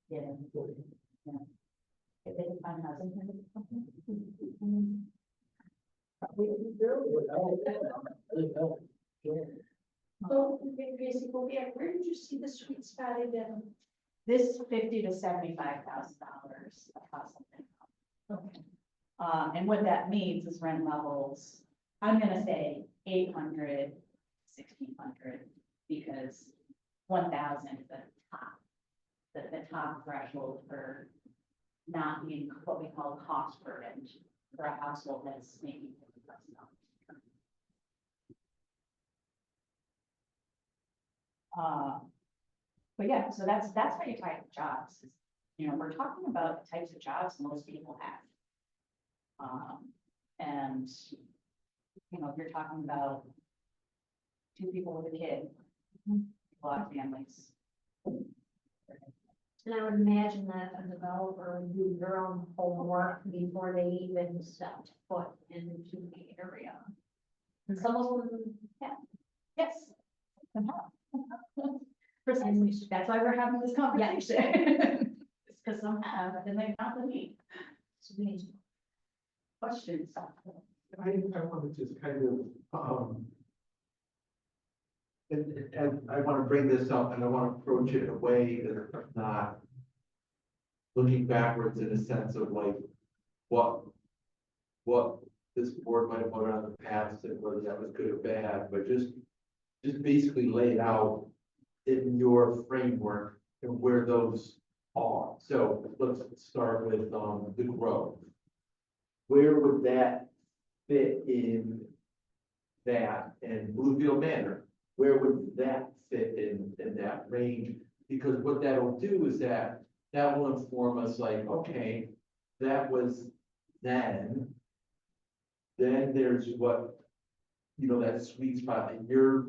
[SPEAKER 8] Yeah. If they can find housing.
[SPEAKER 2] So, basically, where did you see the sweet spot again?
[SPEAKER 8] This $50,000 to $75,000 across something. Okay. And what that means is rent levels, I'm gonna say 800, 1,600, because 1,000 is the top. The top threshold for not being what we call cost burdened for a household that's making $50,000. But yeah, so that's how you type jobs. Is, we're talking about the types of jobs most people have. And if you're talking about 2 people with a kid, a lot of families.
[SPEAKER 2] And I would imagine that a developer would do their own homework before they even stepped foot into the area. Some of them, yeah.
[SPEAKER 8] Yes. Precisely. That's why we're having this conversation. It's because some have, and they not the need. So we need questions.
[SPEAKER 5] I wanted to just kind of,
[SPEAKER 4] And I want to bring this up and I want to approach it in a way that is not looking backwards in a sense of like, what this board might have voted on in the past and whether that was good or bad, but just basically lay it out in your framework and where those are. So let's start with, the growth. Where would that fit in that and Bluefield Manor? Where would that fit in that range? Because what that'll do is that will inform us like, okay, that was then. Then there's what, that sweet spot that you're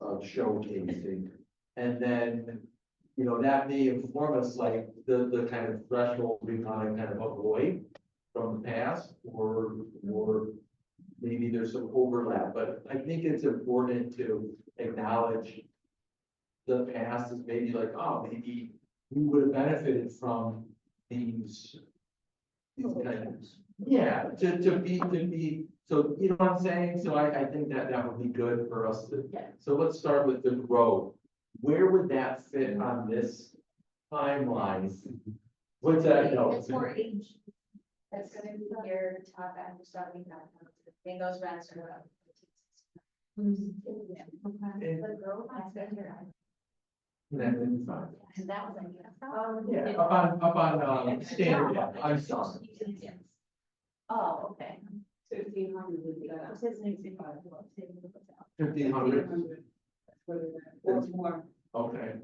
[SPEAKER 4] showcasing. And then, that may inform us like the kind of threshold we want to kind of avoid from the past, or maybe there's some overlap, but I think it's important to acknowledge the past as maybe like, oh, maybe we would have benefited from these kind of, yeah, to be, so you know what I'm saying? So I think that would be good for us to, so let's start with the growth. Where would that fit on this timeline? What's that? No.
[SPEAKER 2] It's more age.
[SPEAKER 3] That's gonna be your top end, starting that, and those rents are about. The growth, that's gonna be.
[SPEAKER 4] That's fine.
[SPEAKER 8] And that was,
[SPEAKER 4] Yeah, up on, standard, I'm sorry.
[SPEAKER 8] oh, okay.
[SPEAKER 1] 1,500 would be,
[SPEAKER 2] It says an example.
[SPEAKER 4] 1,500,
[SPEAKER 1] or more.
[SPEAKER 4] okay.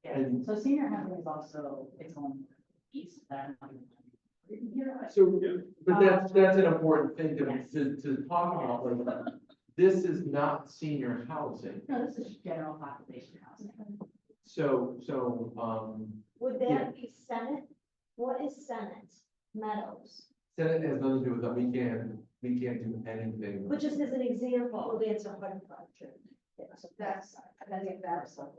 [SPEAKER 8] Yeah,
[SPEAKER 4] And-
[SPEAKER 8] so senior housing is also its own piece that.
[SPEAKER 4] So, but that's an important thing to talk about, like, this is not senior housing.
[SPEAKER 8] No, this is general population housing.
[SPEAKER 4] So,
[SPEAKER 2] Would
[SPEAKER 4] Yeah.
[SPEAKER 2] that be Senate? What is Senate? Meadows,
[SPEAKER 4] Senate has nothing to do with that, we can't do anything.
[SPEAKER 2] but just as an example, that's a HUD project.
[SPEAKER 3] That's, that's.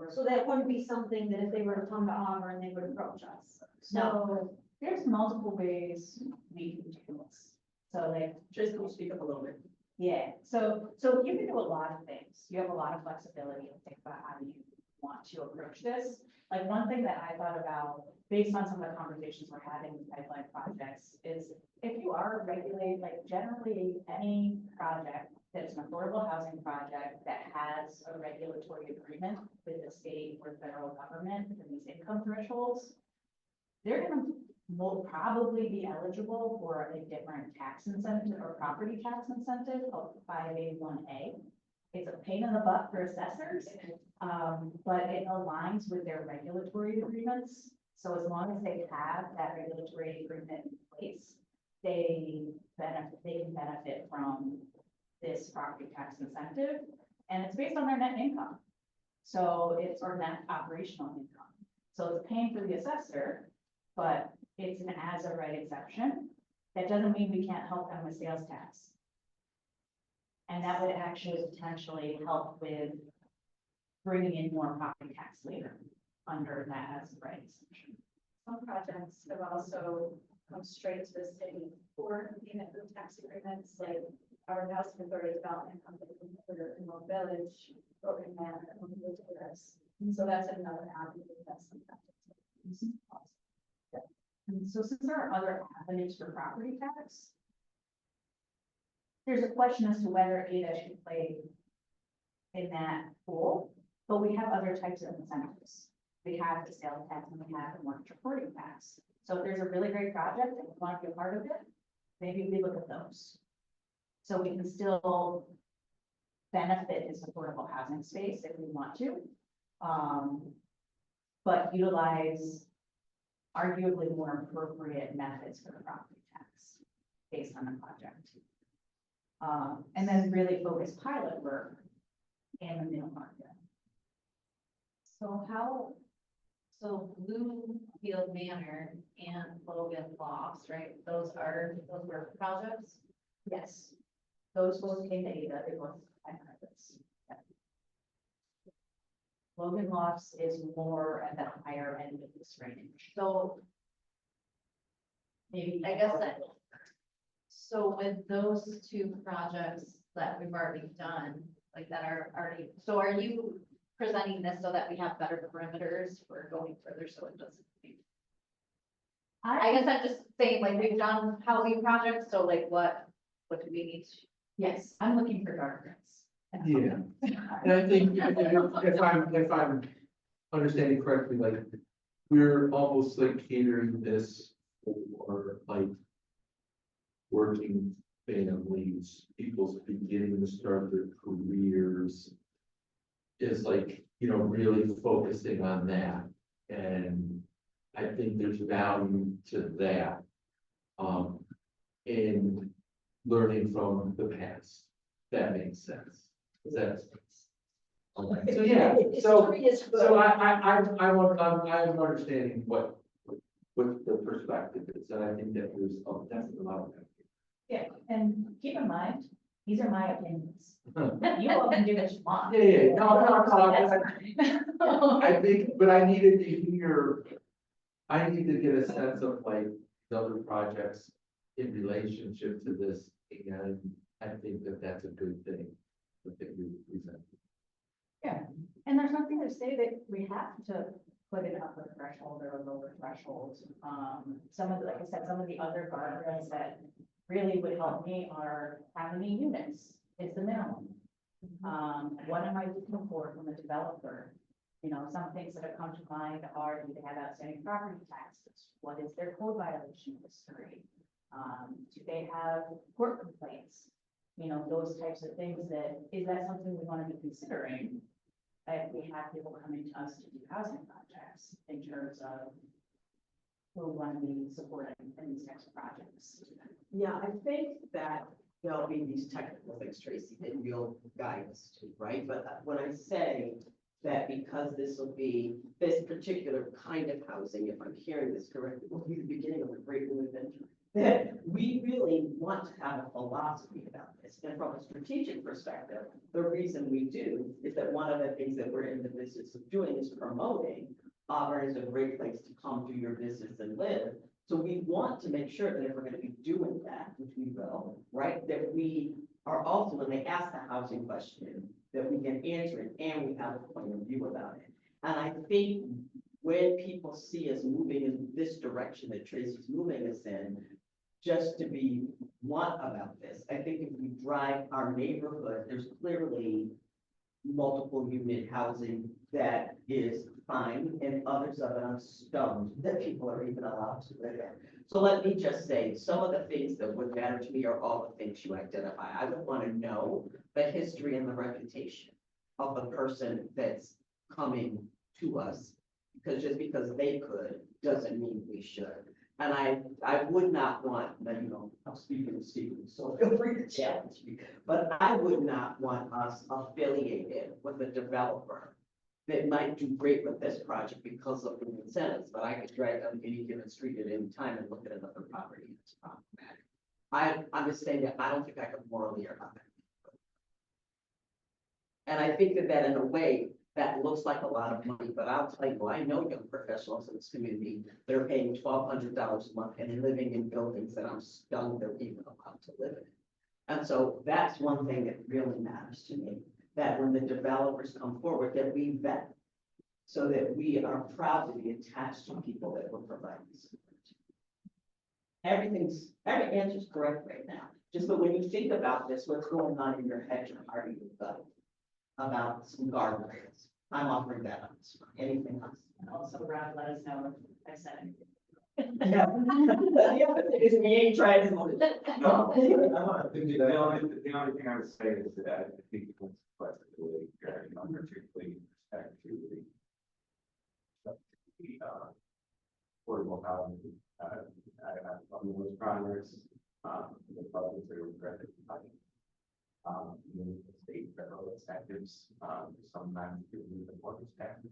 [SPEAKER 2] So that wouldn't be something that if they were to come to Auburn, they would approach us.
[SPEAKER 8] So there's multiple ways we can do this. So like,
[SPEAKER 1] Just can you speak up a little bit?
[SPEAKER 8] yeah, so you can do a lot of things. You have a lot of flexibility to think about how you want to approach this. Like one thing that I thought about, based on some of the conversations we're having with pipeline projects, is if you are regulated, like generally any project that's an affordable housing project that has a regulatory agreement with the state or federal government for these income thresholds, they're gonna will probably be eligible for a different tax incentive or property tax incentive called 5A1A. It's a pain in the butt for assessors, but it aligns with their regulatory agreements. So as long as they have that regulatory agreement in place, they can benefit from this property tax incentive, and it's based on their net income. So it's or net operational income. So it's paying for the assessor, but it's an as of right exception. That doesn't mean we can't help them with sales tax. And that would actually potentially help with bringing in more property tax later under that as of right exception.
[SPEAKER 3] Some projects have also come straight to the city for payment of tax agreements, like our housing authority development company in Oak Village, Broken Manor, so that's another avenue that's something.
[SPEAKER 8] And so since there are other avenues for property tax, there's a question as to whether ADA should play in that pool, but we have other types of incentives. We have the sales tax and we have the mortgage reporting tax. So if there's a really great project and we want to be a part of it, maybe we look at those. So we can still benefit this affordable housing space if we want to. But utilize arguably more appropriate methods for the property tax based on the project. And then really focus pilot work in the middle market.
[SPEAKER 9] So Bluefield Manor and Logan Lofts, right? Those were projects?
[SPEAKER 8] Yes. Those both came to ADA, they both had pilots. Yeah. Logan Lofts is more at the higher end of this range.
[SPEAKER 9] So
[SPEAKER 8] Maybe.
[SPEAKER 9] I guess that, so with those two projects that we've already done, like that are already, so are you presenting this so that we have better perimeters for going further, so it doesn't? I guess I'm just saying, like, we've done housing projects, so like, what do we need to?
[SPEAKER 8] Yes, I'm looking for guardrails.
[SPEAKER 4] Yeah. And I think if I'm understanding correctly, like, we're almost like catering this for like working families, people's beginning to start their careers is like, really focusing on that. And I think there's value to that. In learning from the past. That makes sense. Does that? Okay. So, yeah, so I'm understanding what the perspective is, and I think that there's definitely a lot of that.
[SPEAKER 8] Yeah, and keep in mind, these are my opinions.
[SPEAKER 4] Huh.
[SPEAKER 8] You all can do what you want.
[SPEAKER 4] Yeah, no,
[SPEAKER 8] That's fine.
[SPEAKER 4] I think, but I need to get a sense of like the other projects in relationship to this, and I think that that's a good thing. That you present.
[SPEAKER 8] Yeah, and there's nothing to say that we have to put an upper threshold or a lower threshold. Some of the, like I said, some of the other guardrails that really would help me are how many units is the minimum? What am I looking for from a developer? Some things that have come to mind are, do they have outstanding property taxes? What is their code violation history? Do they have court complaints? Those types of things is that something we want to be considering? If we have people coming to us to do housing projects in terms of who we want to be supporting in these types of projects.
[SPEAKER 6] Yeah, I think that there'll be these technical things, Tracy, that you'll guide us to, right? But when I say that because this will be this particular kind of housing, if I'm hearing this correctly, will be the beginning of a great new adventure. That we really want to have a philosophy about this. And from a strategic perspective, the reason we do is that one of the things that we're in the business of doing is promoting Auburn is a great place to come do your business and live. So we want to make sure that if we're going to be doing that, which we will, right, that we are also, when they ask the housing question, that we can answer it and we have a point of view about it. And I think when people see us moving in this direction that Tracy's moving us in, just to be blunt about this, I think if we drive our neighborhood, there's clearly multiple unit housing that is fine, and others of it I'm stunned that people are even allowed to live in. So let me just say, some of the things that would matter to me are all the things you identify. I would want to know the history and the reputation of the person that's coming to us, because just because they could doesn't mean we should. And I would not want, I'm speaking to Stephen, so feel free to challenge me, but I would not want us affiliated with a developer that might do great with this project because of the incentives, but I could drive down any given street at any time and look at another property and it's problematic. I'm just saying that I don't think I could morally or not. And I think that in a way, that looks like a lot of money, but I'll tell you, I know young professionals in this community, they're paying $1,200 a month and living in buildings that I'm stunned they're even allowed to live in. And so that's one thing that really matters to me, that when the developers come forward, that we vet, so that we are proud to be attached to people that will provide this. Every answer's correct right now. Just but when you think about this, what's going on in your head, your heart, and your gut about some guardrails, I'm offering that up. Anything else?
[SPEAKER 8] And also, Rob, let us know if I said anything.
[SPEAKER 6] Yeah. Yeah, because we ain't trying to.
[SPEAKER 10] No, the only thing I would say is that I think it's flexibility, particularly with respect to the affordable housing. I have those progress, the budgets are incredibly high. The state federal incentives, sometimes do the mortgage taxes.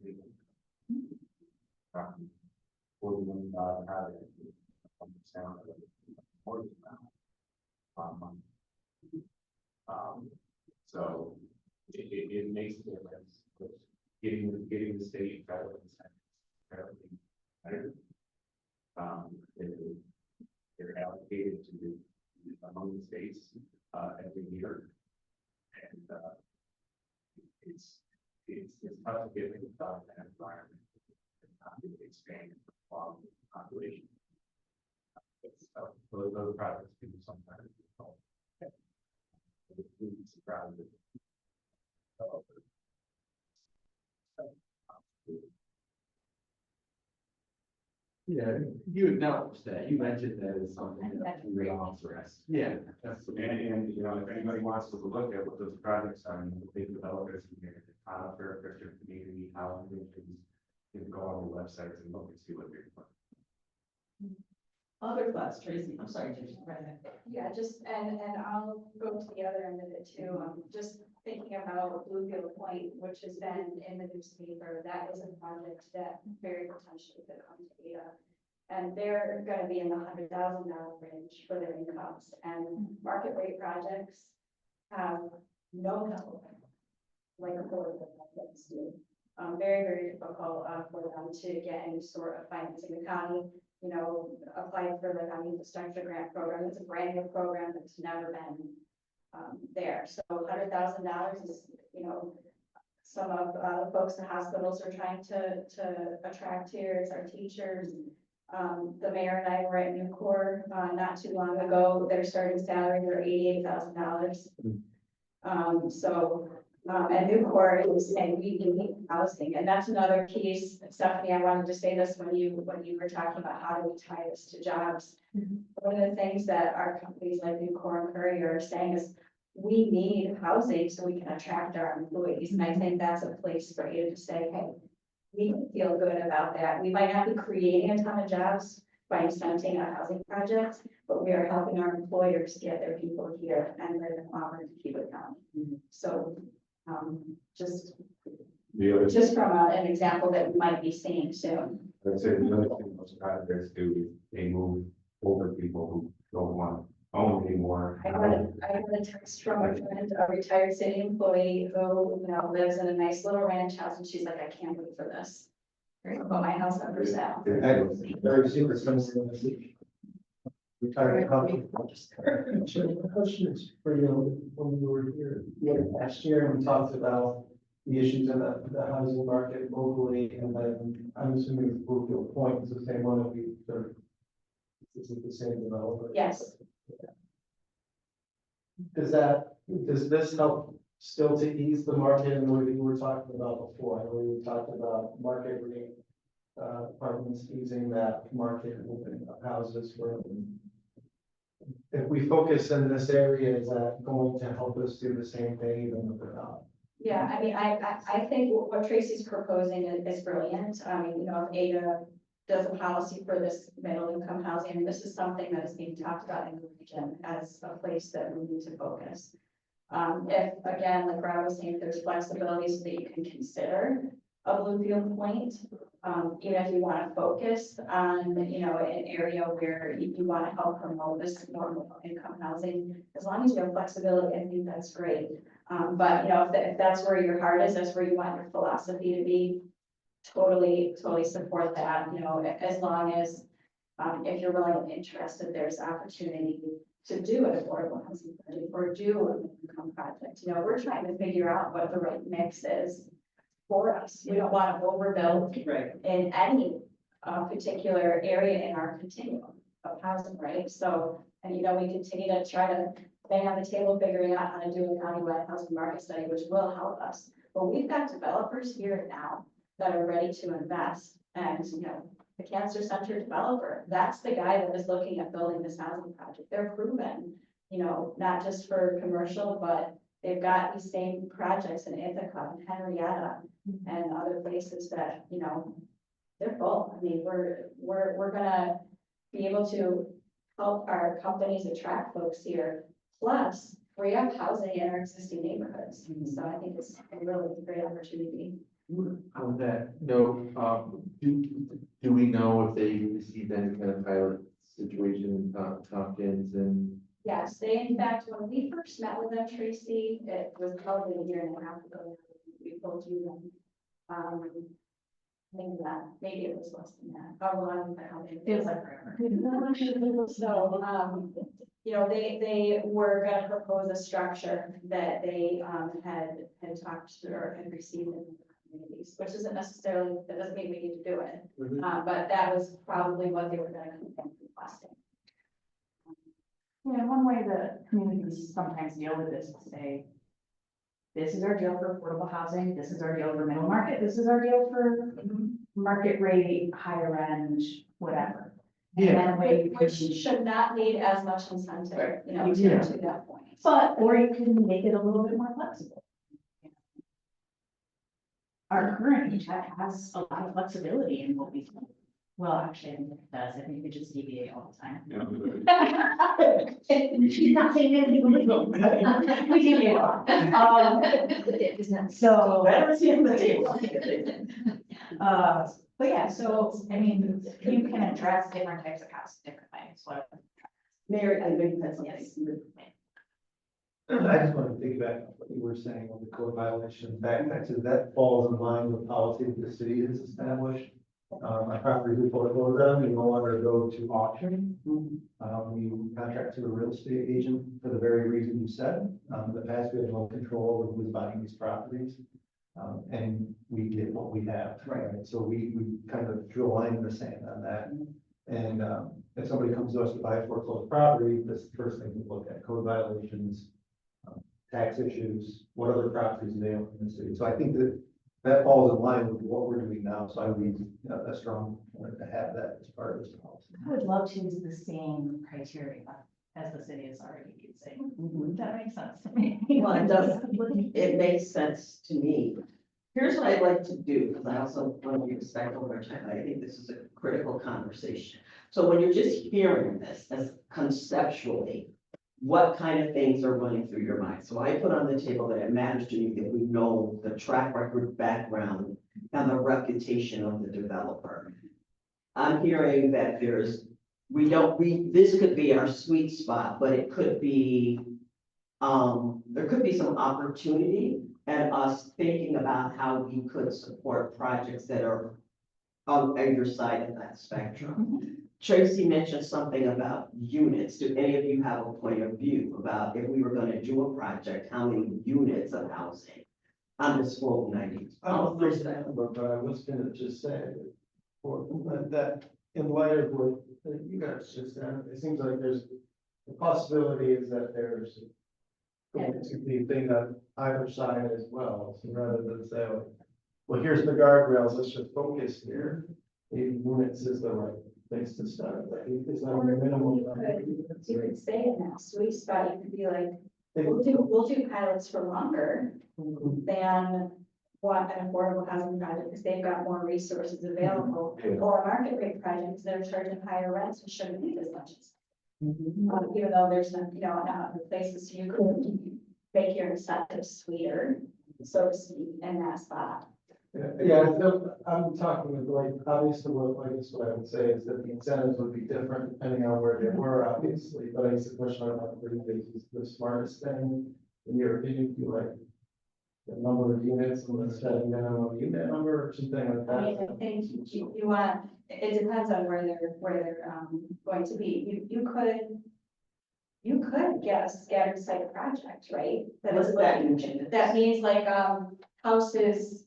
[SPEAKER 10] $40 million project, sound of mortgage amount. So it makes a difference with getting the state federal incentives fairly competitive. They're allocated to among the states every year. And it's tough to get things done in that environment. It's not really expanding the population. It's, those projects can sometimes be called. It's surprising.
[SPEAKER 4] Yeah, you acknowledged that, you mentioned that as something that we would offer us. Yeah, that's.
[SPEAKER 10] And, you know, if anybody wants to look at what those projects are, and the big developers in here, Conifer, Christian Community, Housing, you can go on the websites and look and see what they're doing.
[SPEAKER 6] Other thoughts, Tracy, I'm sorry, Tracy, right ahead.
[SPEAKER 3] Yeah, just, and I'll go to the other end of it too, just thinking about Bluefield Point, which has been in the newspaper, that is a project that very potentially could come to Ada. And they're gonna be in the $100,000 range for their incomes, and market rate projects have no help, like affordable projects do. Very, very difficult for them to get any sort of financing. The county, you know, applied for the county infrastructure grant program. It's a brand new program that's never been there. So $100,000 is, you know, some of the folks in the hospitals are trying to attract here. It's our teachers. The mayor and I were at Nucor not too long ago. Their starting salaries are $88,000. And Nucor is saying we need housing, and that's another piece. Stephanie, I wanted to say this when you were talking about how do we tie this to jobs. One of the things that our companies like Nucor and Courier are saying is we need housing so we can attract our employees, and I think that's a place for you to say, hey, we feel good about that. We might not be creating a ton of jobs by incenting a housing project, but we are helping our employers get their people here, and they're honored to keep it coming. So. Just from an example that we might be seeing soon.
[SPEAKER 10] I'd say the other thing most projects do is they move older people who don't want to own anymore.
[SPEAKER 3] I got a text from a friend, a retired city employee who, you know, lives in a nice little ranch house, and she's like, I can't wait for this. I'll put my house up for sale.
[SPEAKER 5] Very super sensitive. Retired company. The question is for you, when we were here last year, and we talked about the issues in the housing market locally, and then I'm assuming Bluefield Point is the same one that we sort of, is it the same developer?
[SPEAKER 3] Yes.
[SPEAKER 5] Does this help still to ease the market in the way that you were talking about before? I know we talked about market rate apartments easing that market, opening up houses for. If we focus in this area, is that going to help us do the same thing even if we're not?
[SPEAKER 3] Yeah, I mean, I think what Tracy's proposing is brilliant. I mean, you know, if Ada does a policy for this middle income housing, I mean, this is something that is being talked about in the region as a place that we need to focus. If, again, like Rob was saying, if there's flexibility so that you can consider a Bluefield Point, even if you want to focus on, you know, an area where you want to help promote this normal income housing, as long as you have flexibility, I think that's great. But, you know, if that's where your heart is, that's where you want your philosophy to be, totally support that, you know, as long as, if you're willing and interested, there's opportunity to do an affordable housing project or do an income project. You know, we're trying to figure out what the right mix is for us. We don't want to overbuild in any particular area in our continuum of housing, right? So, and you know, we continue to try to bang on the table figuring out how to do a countywide housing market study, which will help us. But we've got developers here now that are ready to invest. And, you know, the cancer center developer, that's the guy that is looking at building this housing project. They're proven, you know, not just for commercial, but they've got these same projects in Ithaca and Henrietta and other places that, you know, they're full. I mean, we're gonna be able to help our companies attract folks here, plus free up housing in our existing neighborhoods. So I think it's a really great opportunity.
[SPEAKER 4] On that note, do we know if they received any kind of pilot situation in Tompkins and?
[SPEAKER 3] Yes, they, in fact, when we first met with them, Tracy, it was probably a year and a half ago. We told you them. I think that maybe it was less than that. How long? It feels like forever. So, you know, they were gonna propose a structure that they, had talked to or had received in the communities, which isn't necessarily, that doesn't mean we need to do it. But that was probably what they were gonna requesting.
[SPEAKER 8] Yeah, one way that communities sometimes deal with this is say, this is our deal for affordable housing, this is our deal for middle market, this is our deal for market rate, higher end, whatever. And then way you
[SPEAKER 3] Which
[SPEAKER 8] can,
[SPEAKER 3] should not need as much incentive, you know,
[SPEAKER 8] Yeah.
[SPEAKER 3] to that point.
[SPEAKER 8] but, or you can make it a little bit more flexible. Our current HVAC has a lot of flexibility in what we do. Well, actually, I think it does. I think we just deviate all the time. She's not saying anything illegal. We deviate a lot. So.
[SPEAKER 6] Veterans in the table.
[SPEAKER 8] But yeah, so, I mean, you can address different types of houses different ways, so.
[SPEAKER 6] Mary, I know you had something.
[SPEAKER 5] I just want to piggyback on what you were saying on the code violation, back to that falls in line with policy that the city has established. My property we foreclosed on, we no longer go to auction. We contract to a real estate agent for the very reason you said. In the past, we had no control over who's buying these properties. And we get what we have. Right. So we kind of drew a line in the sand on that. And, if somebody comes to us to buy a foreclosed property, that's the first thing we look at, code violations, tax issues, what other properties they own in the city. So I think that falls in line with what we're doing now. So I would be a strong point to have that as part of this policy.
[SPEAKER 8] I would love to use the same criteria as the city is already using. That makes sense to me.
[SPEAKER 6] Well, it does, it makes sense to me. Here's what I'd like to do, because I also want to be respectful of our time. I think this is a critical conversation. So when you're just hearing this as conceptually, what kind of things are running through your mind? So I put on the table that it matters to me that we know the track record, background, and the reputation of the developer. I'm hearing that this could be our sweet spot, but it could be, there could be some opportunity and us thinking about how we could support projects that are on either side of that spectrum. Tracy mentioned something about units. Do any of you have a point of view about if we were gonna do a project, how many units of housing on this full 90?
[SPEAKER 5] I don't know but I was gonna just say, that in light of what you guys just said, it seems like there's, the possibility is that there's going to be things on either side as well. So rather than say, well, here's the guardrails, let's just focus here. Maybe units is the right place to start. Like, it's not a minimum.
[SPEAKER 3] You could stay in that sweet spot, you could be like, we'll do pilots for longer than what an affordable housing project, because they've got more resources available. Or market rate projects that are charging higher rents and shouldn't need as much. Even though there's no, not other places, you could make your incentives sweeter, so to speak, in that spot.
[SPEAKER 5] Yeah, so I'm talking with like, obviously, what I guess what I would say is that the incentives would be different depending on where they were, obviously. But I guess the question I want to bring is the smartest thing, in your opinion, do you like the number of units and let's set a minimum unit number or something like
[SPEAKER 3] I mean,
[SPEAKER 5] that?
[SPEAKER 3] I think you want, it depends on where they're going to be. You could get a scattered site project, right?
[SPEAKER 6] What does that mean?
[SPEAKER 3] That means like, houses,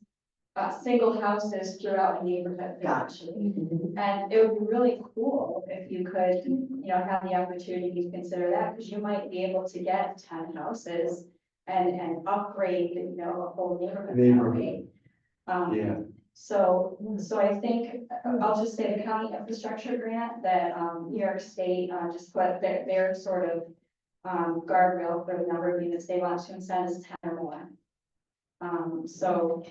[SPEAKER 3] single houses throughout a neighborhood.
[SPEAKER 6] Gotcha.
[SPEAKER 3] And it would be really cool if you could, have the opportunity to consider that, because you might be able to get 10 houses and upgrade, a whole neighborhood that way.
[SPEAKER 4] Yeah.
[SPEAKER 3] So I think, I'll just say the county infrastructure grant that, New York State, just put their sort of, guardrail for the number of units they want to incent is 10 or more. So.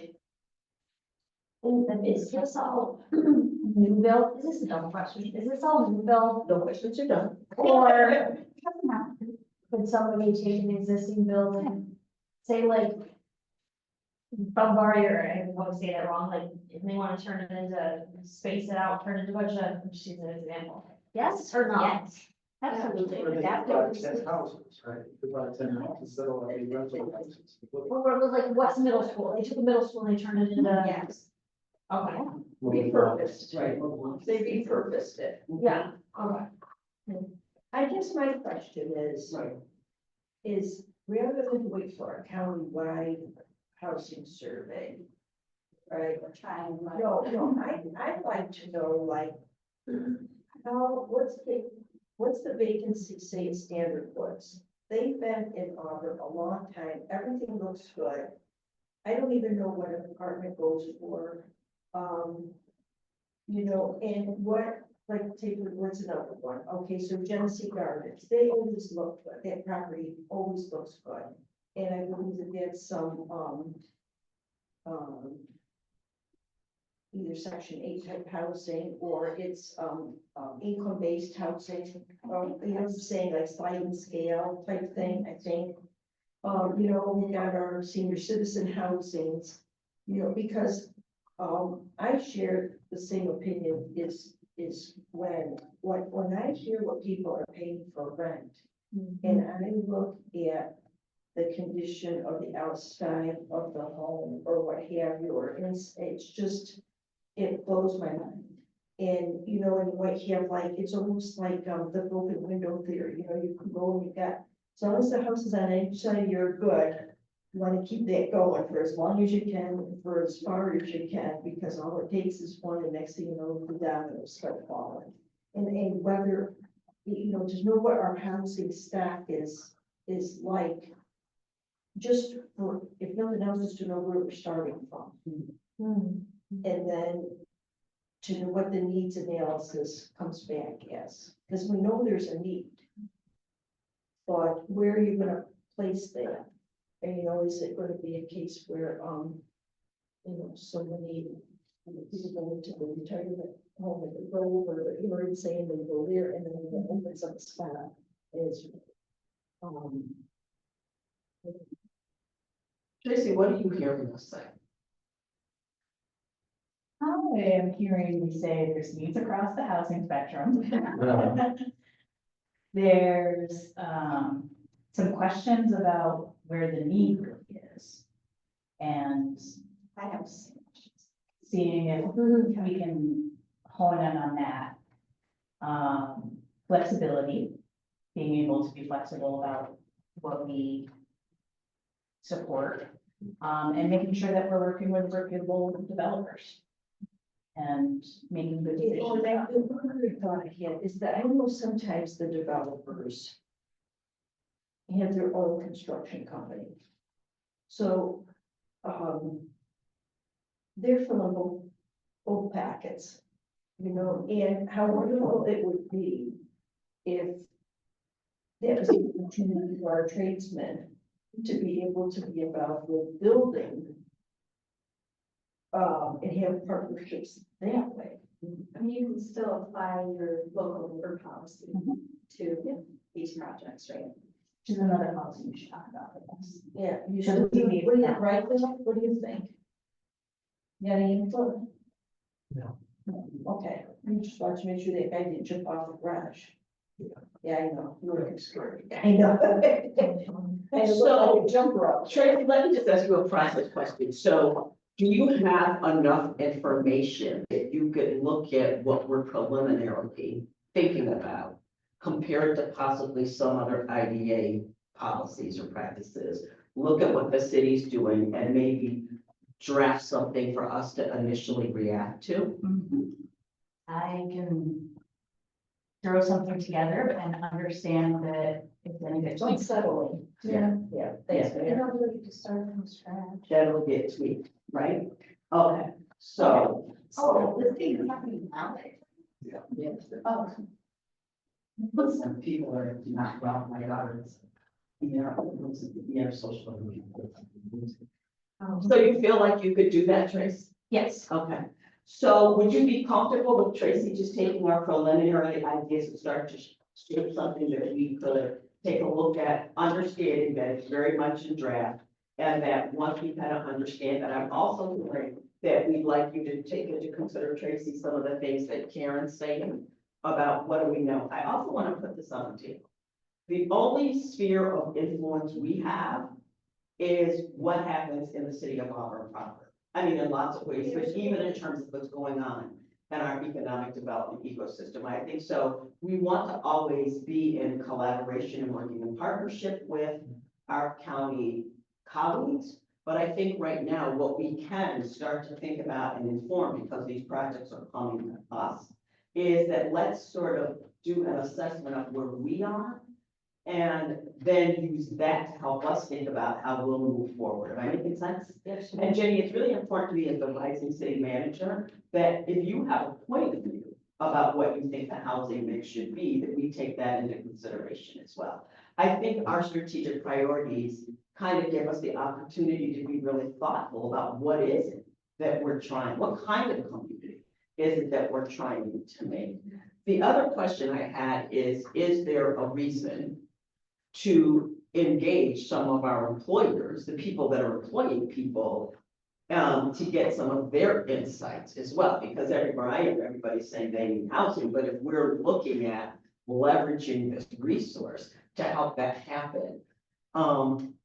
[SPEAKER 2] Is this all new build? Is this a dumb question? Is this all new build?
[SPEAKER 6] No questions are done.
[SPEAKER 2] Or could somebody take an existing building, say like Bumbardi, or I want to say that wrong, like if they want to turn it into, space it out, turn it into a shed, just use an example. Yes or no?
[SPEAKER 9] Yes.
[SPEAKER 2] Absolutely.
[SPEAKER 5] Or they could
[SPEAKER 2] That
[SPEAKER 5] buy
[SPEAKER 2] would be-
[SPEAKER 5] 10 houses, right? You could buy 10 houses, that'll be rental houses.
[SPEAKER 2] Or it was like, what's middle school? They took a middle school and they turned it into.
[SPEAKER 3] Yes.
[SPEAKER 2] Okay,
[SPEAKER 6] Repurposed, right? They repurposed it.
[SPEAKER 2] yeah, okay.
[SPEAKER 3] I can
[SPEAKER 11] guess my question is,
[SPEAKER 5] Right.
[SPEAKER 11] is rather than wait for a county-wide housing survey, right?
[SPEAKER 3] We're trying. like-
[SPEAKER 11] No, I'd like to know, like, what's the vacancy say at Standard Woods? They've been in Auburn a long time, everything looks good. I don't even know what an apartment goes for. You know, and what, like, take, what's another one? Okay, so Genesee Gardens, they always look good, that property always looks good. And I believe that that's some, either section 8 type housing, or it's, income-based housing, you know what I'm saying, like sliding scale type thing, I think. You know, we got our senior citizen housings, you know, because, I share the same opinion is when I hear what people are paying for rent, and I look at the condition of the outside of the home or what have you, or it's just, it blows my mind. And, you know, and you might have like, it's almost like, the broken window theory, you know, you can go and you got, as long as the house is on each side, you're good. You want to keep that going for as long as you can, for as far as you can, because all it takes is one, and next thing you know, the dominoes start falling. And whether, you know, to know what our housing stock is like, just for, if nothing else, is to know where we're starting from. And then to know what the needs analysis comes back as, because we know there's a need. But where are you gonna place that? And, you know, is it gonna be a case where, you know, so many people go into the retirement home and they go over, you know what I'm saying, they go there and then it opens up a spot is,
[SPEAKER 6] Tracy, what are you hearing us say?
[SPEAKER 8] I am hearing you say there's needs across the housing spectrum. There's, some questions about where the need really is. And
[SPEAKER 3] I have seen.
[SPEAKER 8] seeing if we can hone in on that. Flexibility, being able to be flexible about what we support, and making sure that we're working with reputable developers. And making good decisions.
[SPEAKER 11] Oh, that, the other thought I had is that I know sometimes the developers have their own construction company. So, they're filling both packets, you know, and how wonderful it would be if that was an opportunity for our tradesmen to be able to be involved with building, and have partnerships that way.
[SPEAKER 3] I mean, you can still apply your local labor policy to these projects, right?
[SPEAKER 8] Which is another policy we should talk about, I guess.
[SPEAKER 11] Yeah, you
[SPEAKER 8] So
[SPEAKER 11] should,
[SPEAKER 8] we need-
[SPEAKER 11] what do you, right, Bill? What do you think? You got any input?
[SPEAKER 5] No.
[SPEAKER 11] Okay, you just want to make sure that guy didn't jump off the garage. Yeah, I know.
[SPEAKER 5] You were scared.
[SPEAKER 11] I know. I look like a jump rope.
[SPEAKER 6] Tracy, let me just ask you a process question. So do you have enough information that you could look at what we're preliminarily thinking about compared to possibly some other IDA policies or practices? Look at what the city's doing and maybe draft something for us to initially react to?
[SPEAKER 8] I can throw something together and understand that it's any good.
[SPEAKER 11] It's unsettling.
[SPEAKER 6] Yeah.
[SPEAKER 11] Yeah, thanks,
[SPEAKER 6] Yeah.
[SPEAKER 11] man.
[SPEAKER 3] don't really to start from scratch.
[SPEAKER 6] That'll get tweaked, right? Okay, so.
[SPEAKER 3] Oh, this thing is happening now.
[SPEAKER 6] Yes.
[SPEAKER 3] Oh.
[SPEAKER 10] Some people are not, well, my daughter's, social media.
[SPEAKER 6] So you feel like you could do that, Trace?
[SPEAKER 8] Yes,
[SPEAKER 6] Okay, so would you be comfortable with Tracy just taking our preliminary ideas and start to shape something that we could take a look at, understanding that it's very much in draft? And that once we kind of understand that, I'm also hearing that we'd like you to take into consider, Tracy, some of the things that Karen's saying about what do we know. I also want to put this on the table. The only sphere of influence we have is what happens in the city of Auburn proper. I mean, in lots of ways, but even in terms of what's going on. and our economic development ecosystem. I think so. We want to always be in collaboration and working in partnership with our county colleagues. But I think right now, what we can start to think about and inform, because these projects are coming to us, is that let's sort of do an assessment of where we are, and then use that to help us think about how we'll move forward. Am I making sense?
[SPEAKER 11] Yes.
[SPEAKER 6] And Jenny, it's really important to me as the rising city manager, that if you have a point of view about what you think the housing mix should be, that we take that into consideration as well. I think our strategic priorities kind of give us the opportunity to be really thoughtful about what is it that we're trying, what kind of community is it that we're trying to make? The other question I had is there a reason to engage some of our employers, the people that are employing people, to get some of their insights as well? Because everywhere I am, everybody's saying they need housing, but if we're looking at leveraging this resource to help that happen,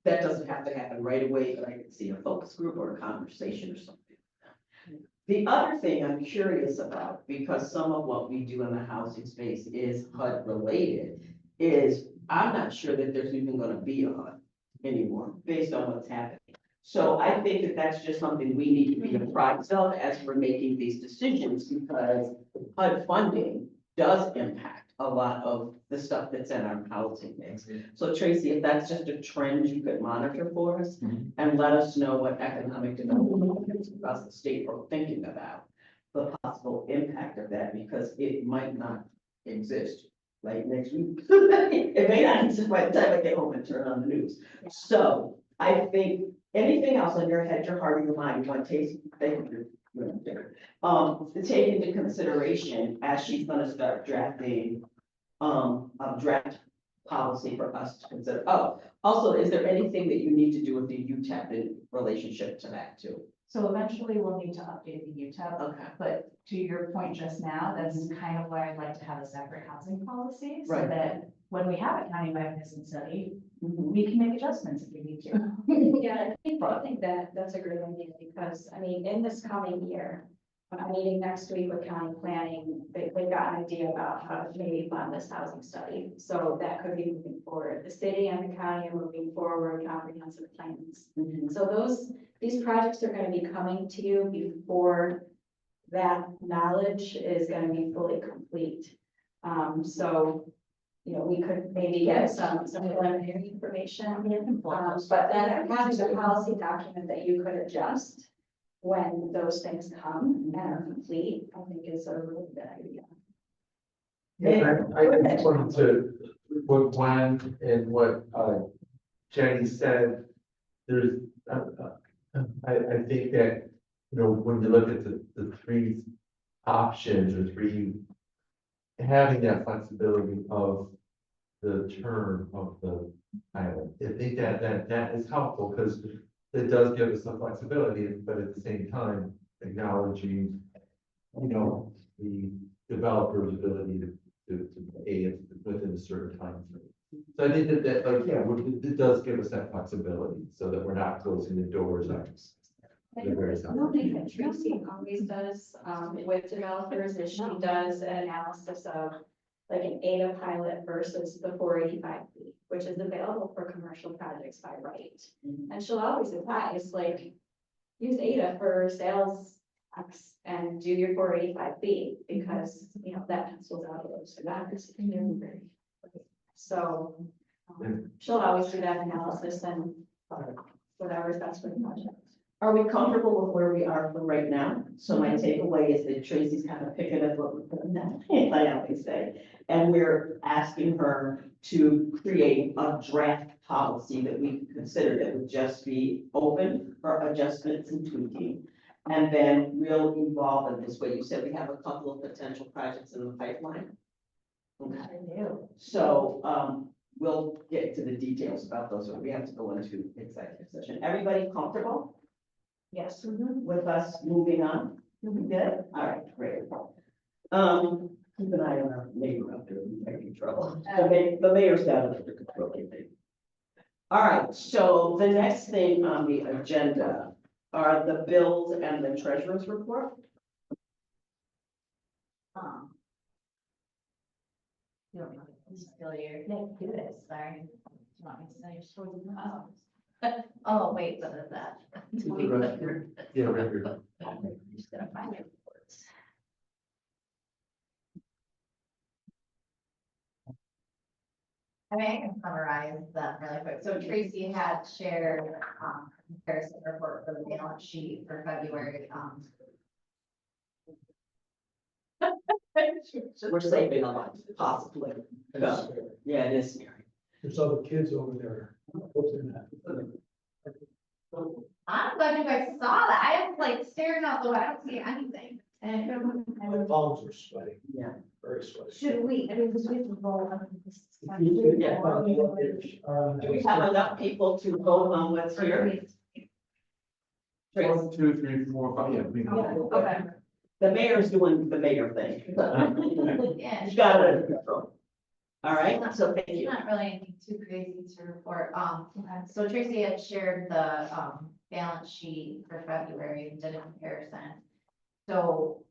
[SPEAKER 6] that doesn't have to happen right away, but I can see a focus group or a conversation or something. The other thing I'm curious about, because some of what we do in the housing space is HUD related, is I'm not sure that there's even gonna be a HUD anymore, based on what's happening. So I think that that's just something we need to be apprised of as we're making these decisions, because HUD funding does impact a lot of the stuff that's in our housing mix. So Tracy, if that's just a trend you could monitor for us, and let us know what economic development across the state are thinking about the possible impact of that, because it might not exist like next week. It may not exist by the time I get home and turn on the news. So I think anything else on your head, your heart, or your mind, you want to take, to take into consideration as she's gonna start drafting a draft policy for us to consider. Oh, also, is there anything that you need to do with the UTEP in relationship to that too?
[SPEAKER 8] So eventually we'll need to update the UTEP,
[SPEAKER 6] Okay,
[SPEAKER 8] but to your point just now, that's kind of why I'd like to have a separate housing policy. So
[SPEAKER 6] Right.
[SPEAKER 8] that when we have a county magnificent study,
[SPEAKER 6] Mhm.
[SPEAKER 8] we can make adjustments if we need to.
[SPEAKER 3] Yeah, I think that that's a great idea, because, I mean, in this coming year, when I'm meeting next week with county planning, they've got an idea about how to maybe fund this housing study. So that could be moving forward. The city and the county are moving forward comprehensive plans.
[SPEAKER 6] Mhm.
[SPEAKER 3] So these projects are gonna be coming to you before that knowledge is gonna be fully complete. So, you know, we could maybe get some preliminary information. But then having a policy document that you could adjust when those things come and are complete, I think is a really good idea.
[SPEAKER 4] Yeah, I just wanted to, what Gwen and what Jenny said, there's, I think that, you know, when you look at the three options or three, having that flexibility of the term of the island, I think that is helpful, because it does give us the flexibility, but at the same time, acknowledging, you know, the developer's ability to pay it within a certain time frame. So I think that like, yeah, it does give us that flexibility, so that we're not closing the doors on.
[SPEAKER 3] One thing that Tracy always does, with developers is she does an analysis of like an ADA pilot versus the 485B, which is available for commercial projects by right.
[SPEAKER 6] Mhm.
[SPEAKER 3] And she'll always advise, like, use ADA for sales X and do your 485B, because, you know, that pencils out a little, so that is. So, she'll always do that analysis and whatever's best for the project.
[SPEAKER 6] Are we comfortable with where we are for right now? So my takeaway is that Tracy's kind of picking up what we're putting down, I always say. And we're asking her to create a draft policy that we can consider that would just be open for adjustments and tweaking. And then we'll evolve in this way. You said we have a couple of potential projects in the pipeline. Okay. So, we'll get to the details about those, but we have to go into executive session. Everybody comfortable?
[SPEAKER 3] Yes.
[SPEAKER 6] With us moving on? Good? All right, great. Keep an eye on our neighbor out there, we might be in trouble. The mayor's got it under control, I think. All right, so the next thing on the agenda are the bills and the treasurer's report.
[SPEAKER 9] You don't want to spill your, no, do this, sorry. Do you want me to say your story? Oh. Oh, wait, what is that?
[SPEAKER 4] Yeah, right here.
[SPEAKER 9] I'm just gonna find it. I mean, I can summarize that really quick. So Tracy had shared, comparison report for the balance sheet for February,
[SPEAKER 6] We're saving a lot, possibly.
[SPEAKER 5] Yes.
[SPEAKER 6] Yeah, it is scary.
[SPEAKER 5] There's other kids over there.
[SPEAKER 9] I'm glad you guys saw that. I was like staring out the window. I don't see anything. And
[SPEAKER 5] My palms are sweating.
[SPEAKER 6] Yeah.
[SPEAKER 5] Very sweaty.
[SPEAKER 2] Should we, I mean, because we have to vote on this.
[SPEAKER 6] Do we have enough people to vote on what's here? Tracy?
[SPEAKER 4] 1, 2, 3, 4, 5, yeah. we know.
[SPEAKER 9] Okay.
[SPEAKER 6] The mayor's doing the mayor thing.
[SPEAKER 9] Yeah.
[SPEAKER 6] He's got it under control. All right, so thank
[SPEAKER 9] It's
[SPEAKER 6] you.
[SPEAKER 9] not really anything too crazy to report. So Tracy had shared the, balance sheet for February and did a comparison. So,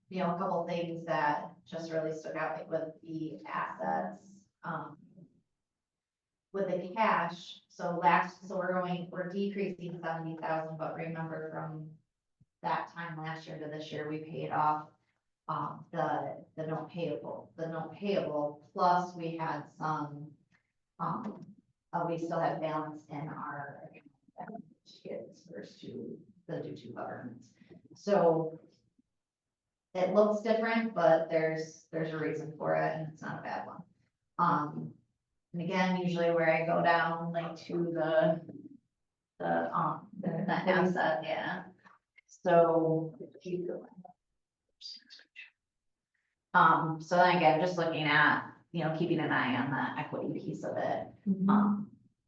[SPEAKER 9] you know, a couple things that just really stuck out, like with the assets, with the cash. So we're decreasing 70,000, but remember from that time last year to this year, we paid off the note payable, plus we had some, we still have balance in our account which gets first to the due to governments. So it looks different, but there's a reason for it, and it's not a bad one. And again, usually where I go down like to the asset, yeah. So keep going. So then again, just looking at, you know, keeping an eye on the equity piece of it,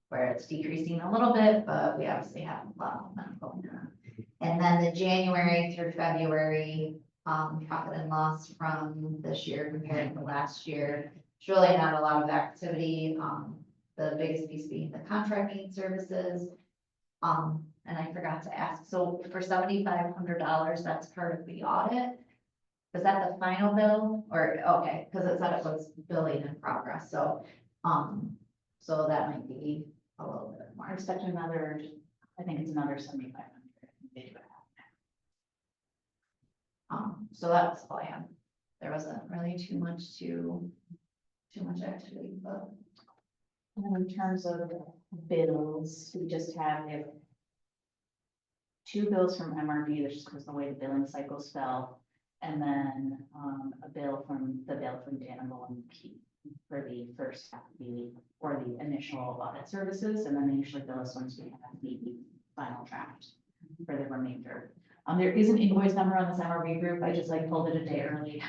[SPEAKER 9] where it's decreasing a little bit, but we obviously have a lot of momentum going on. And then the January through February, profit and loss from this year compared to last year, it's really not a lot of activity. The biggest piece being the contracting services. And I forgot to ask, so for $7,500, that's part of the audit? Was that the final bill or, okay, because it said it was billing in progress, so, so that might be a little bit
[SPEAKER 8] I
[SPEAKER 9] more.
[SPEAKER 8] expect another, I think it's another 7,500.
[SPEAKER 9] So that's all I have. There wasn't really too much activity, but.
[SPEAKER 8] And in terms of bills, we just have two bills from MRB, that's just because the way the billing cycles fell. And then a bill from Danimal and Pete for the first half of or the initial audit services. And then they usually bill us once we have the final draft for the remainder. There is an invoice number on this MRB group. I just like pulled it a day early.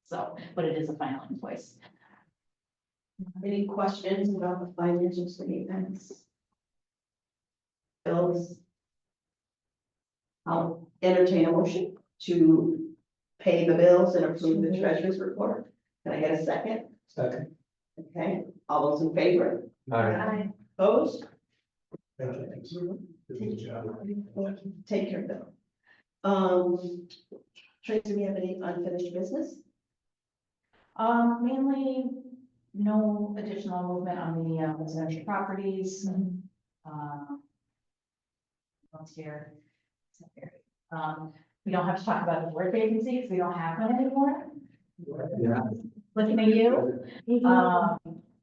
[SPEAKER 8] So, but it is a final invoice.
[SPEAKER 6] Any questions about the financial statements? Bills? I'll entertain a motion to pay the bills and approve the treasurer's report. Can I get a second?
[SPEAKER 5] Second.
[SPEAKER 6] Okay, all those in favor?
[SPEAKER 4] All right.
[SPEAKER 6] Opposed?
[SPEAKER 5] Thank you. Good job.
[SPEAKER 6] Take care, Bill. Tracy, do we have any unfinished business?
[SPEAKER 8] Mainly no additional movement on the residential properties. What's here? We don't have to talk about the board vacancies. We don't have one anymore.
[SPEAKER 4] Yeah.
[SPEAKER 8] Looking at you.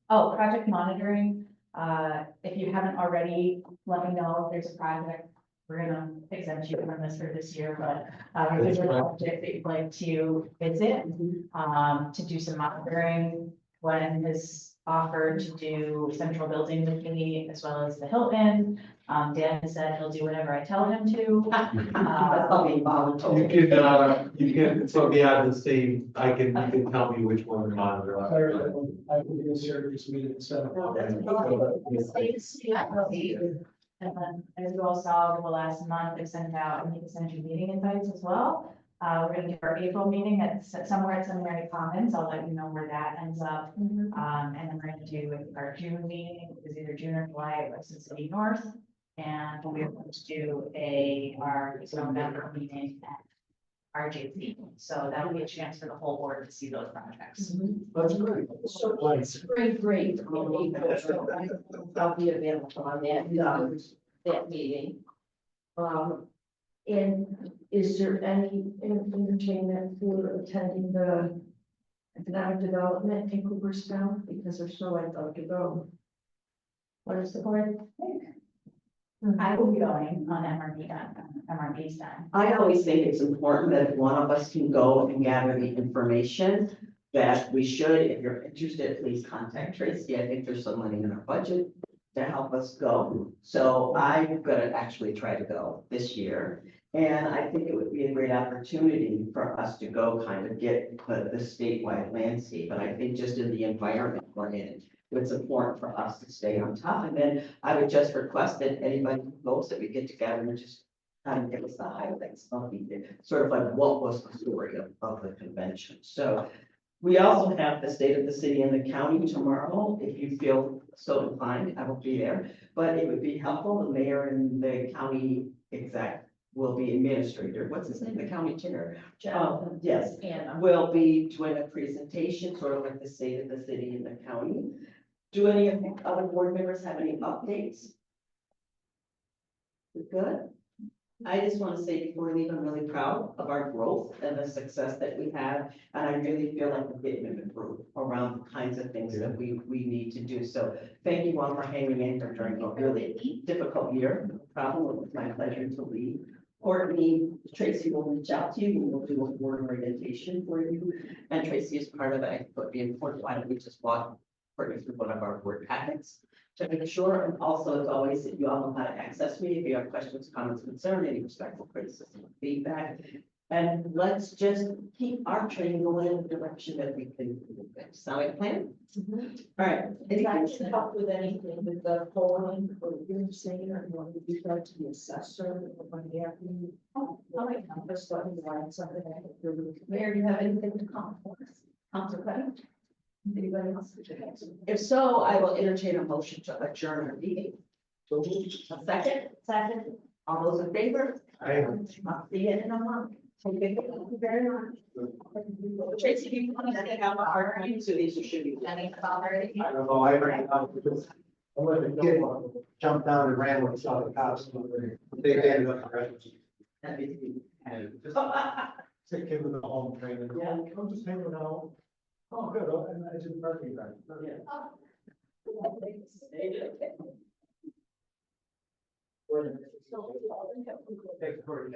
[SPEAKER 8] Oh, project monitoring. If you haven't already, let me know if there's a project. We're gonna exempt you from this for this year, but if there's a project that you'd like to visit, to do some monitoring. Glenn has offered to do central building with me as well as the Hilton. Dan said he'll do whatever I tell him to.
[SPEAKER 6] That's all being voluntary.
[SPEAKER 4] You can, so yeah, the same, you can tell me which one to monitor.
[SPEAKER 5] I will be a serious meeting, so.
[SPEAKER 8] And then, as you all saw over the last month, I sent out, and you can send you meeting invites as well. We're gonna do our April meeting at somewhere at Seminary Commons. I'll let you know where that ends up. And then we're gonna do our June meeting, is either June or July at Western City North. And we're going to do our November meeting at RJC. So that'll be a chance for the whole board to see those projects.
[SPEAKER 5] That's great.
[SPEAKER 11] So it's great. I'll be available on that meeting. And is there any entertainment for attending the economic development in Cooperstown? Because there's so I'd love to go. What is the board think?
[SPEAKER 8] I will be going on MRB's time.
[SPEAKER 6] I always think it's important that if one of us can go and gather the information, that we should, if you're interested, please contact Tracy. I think there's some money in our budget to help us go. So I'm gonna actually try to go this year. And I think it would be a great opportunity for us to go kind of get the statewide landscape. And I think just in the environment we're in, it's important for us to stay on top. And then I would just request that anybody who goes, that we get together and just kind of give us the highlights of the, sort of like what was the story of the convention. So we also have the state of the city and the county tomorrow. If you feel so inclined, I will be there. But it would be helpful, the mayor and the county exec will be administrator. What's his name? The county chair? Yes,
[SPEAKER 11] And
[SPEAKER 6] will be doing a presentation, sort of like the state of the city and the county. Do any of the other board members have any updates? We're good. I just want to say before we leave, I'm really proud of our growth and the success that we have. And I really feel like we're getting an improvement around the kinds of things that we need to do. So thank you all for hanging in here during a really difficult year. No problem. It was my pleasure to lead. Courtney, Tracy will reach out to you. We will do a board orientation for you. And Tracy is part of it. I thought it would be important. Why don't we just walk Courtney through one of our board packets to make sure. And also, as always, if you all know how to access me, if you have questions, comments, concern, any respectful criticism, feedback. And let's just keep our train going in the direction that we can move it. Sound like a plan? All right.
[SPEAKER 11] if I can help with anything with the polling or you're saying, or you want to be back to the assessor, or what have you. Just let me know something I can do.
[SPEAKER 6] Mayor, do you have anything to comment for us? Council Clement? Anybody else? If so, I will entertain a motion to adjourn our meeting. A second?
[SPEAKER 2] Second.
[SPEAKER 6] All those in favor?
[SPEAKER 5] Aye.
[SPEAKER 6] I'll see you in a month. Okay, thank you very much. Tracy, do you want to have a hard time to these, or should you?
[SPEAKER 5] I don't know, I ran out because I let the kid jump down and ran when he saw the cops. They ended up arresting.
[SPEAKER 6] That'd be-
[SPEAKER 5] Sick kid with the home training.
[SPEAKER 6] Yeah.
[SPEAKER 5] I'm just hanging out. Oh, good, and I didn't parking right. Thanks for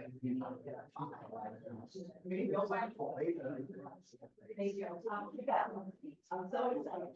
[SPEAKER 6] Thank you. I'm so excited.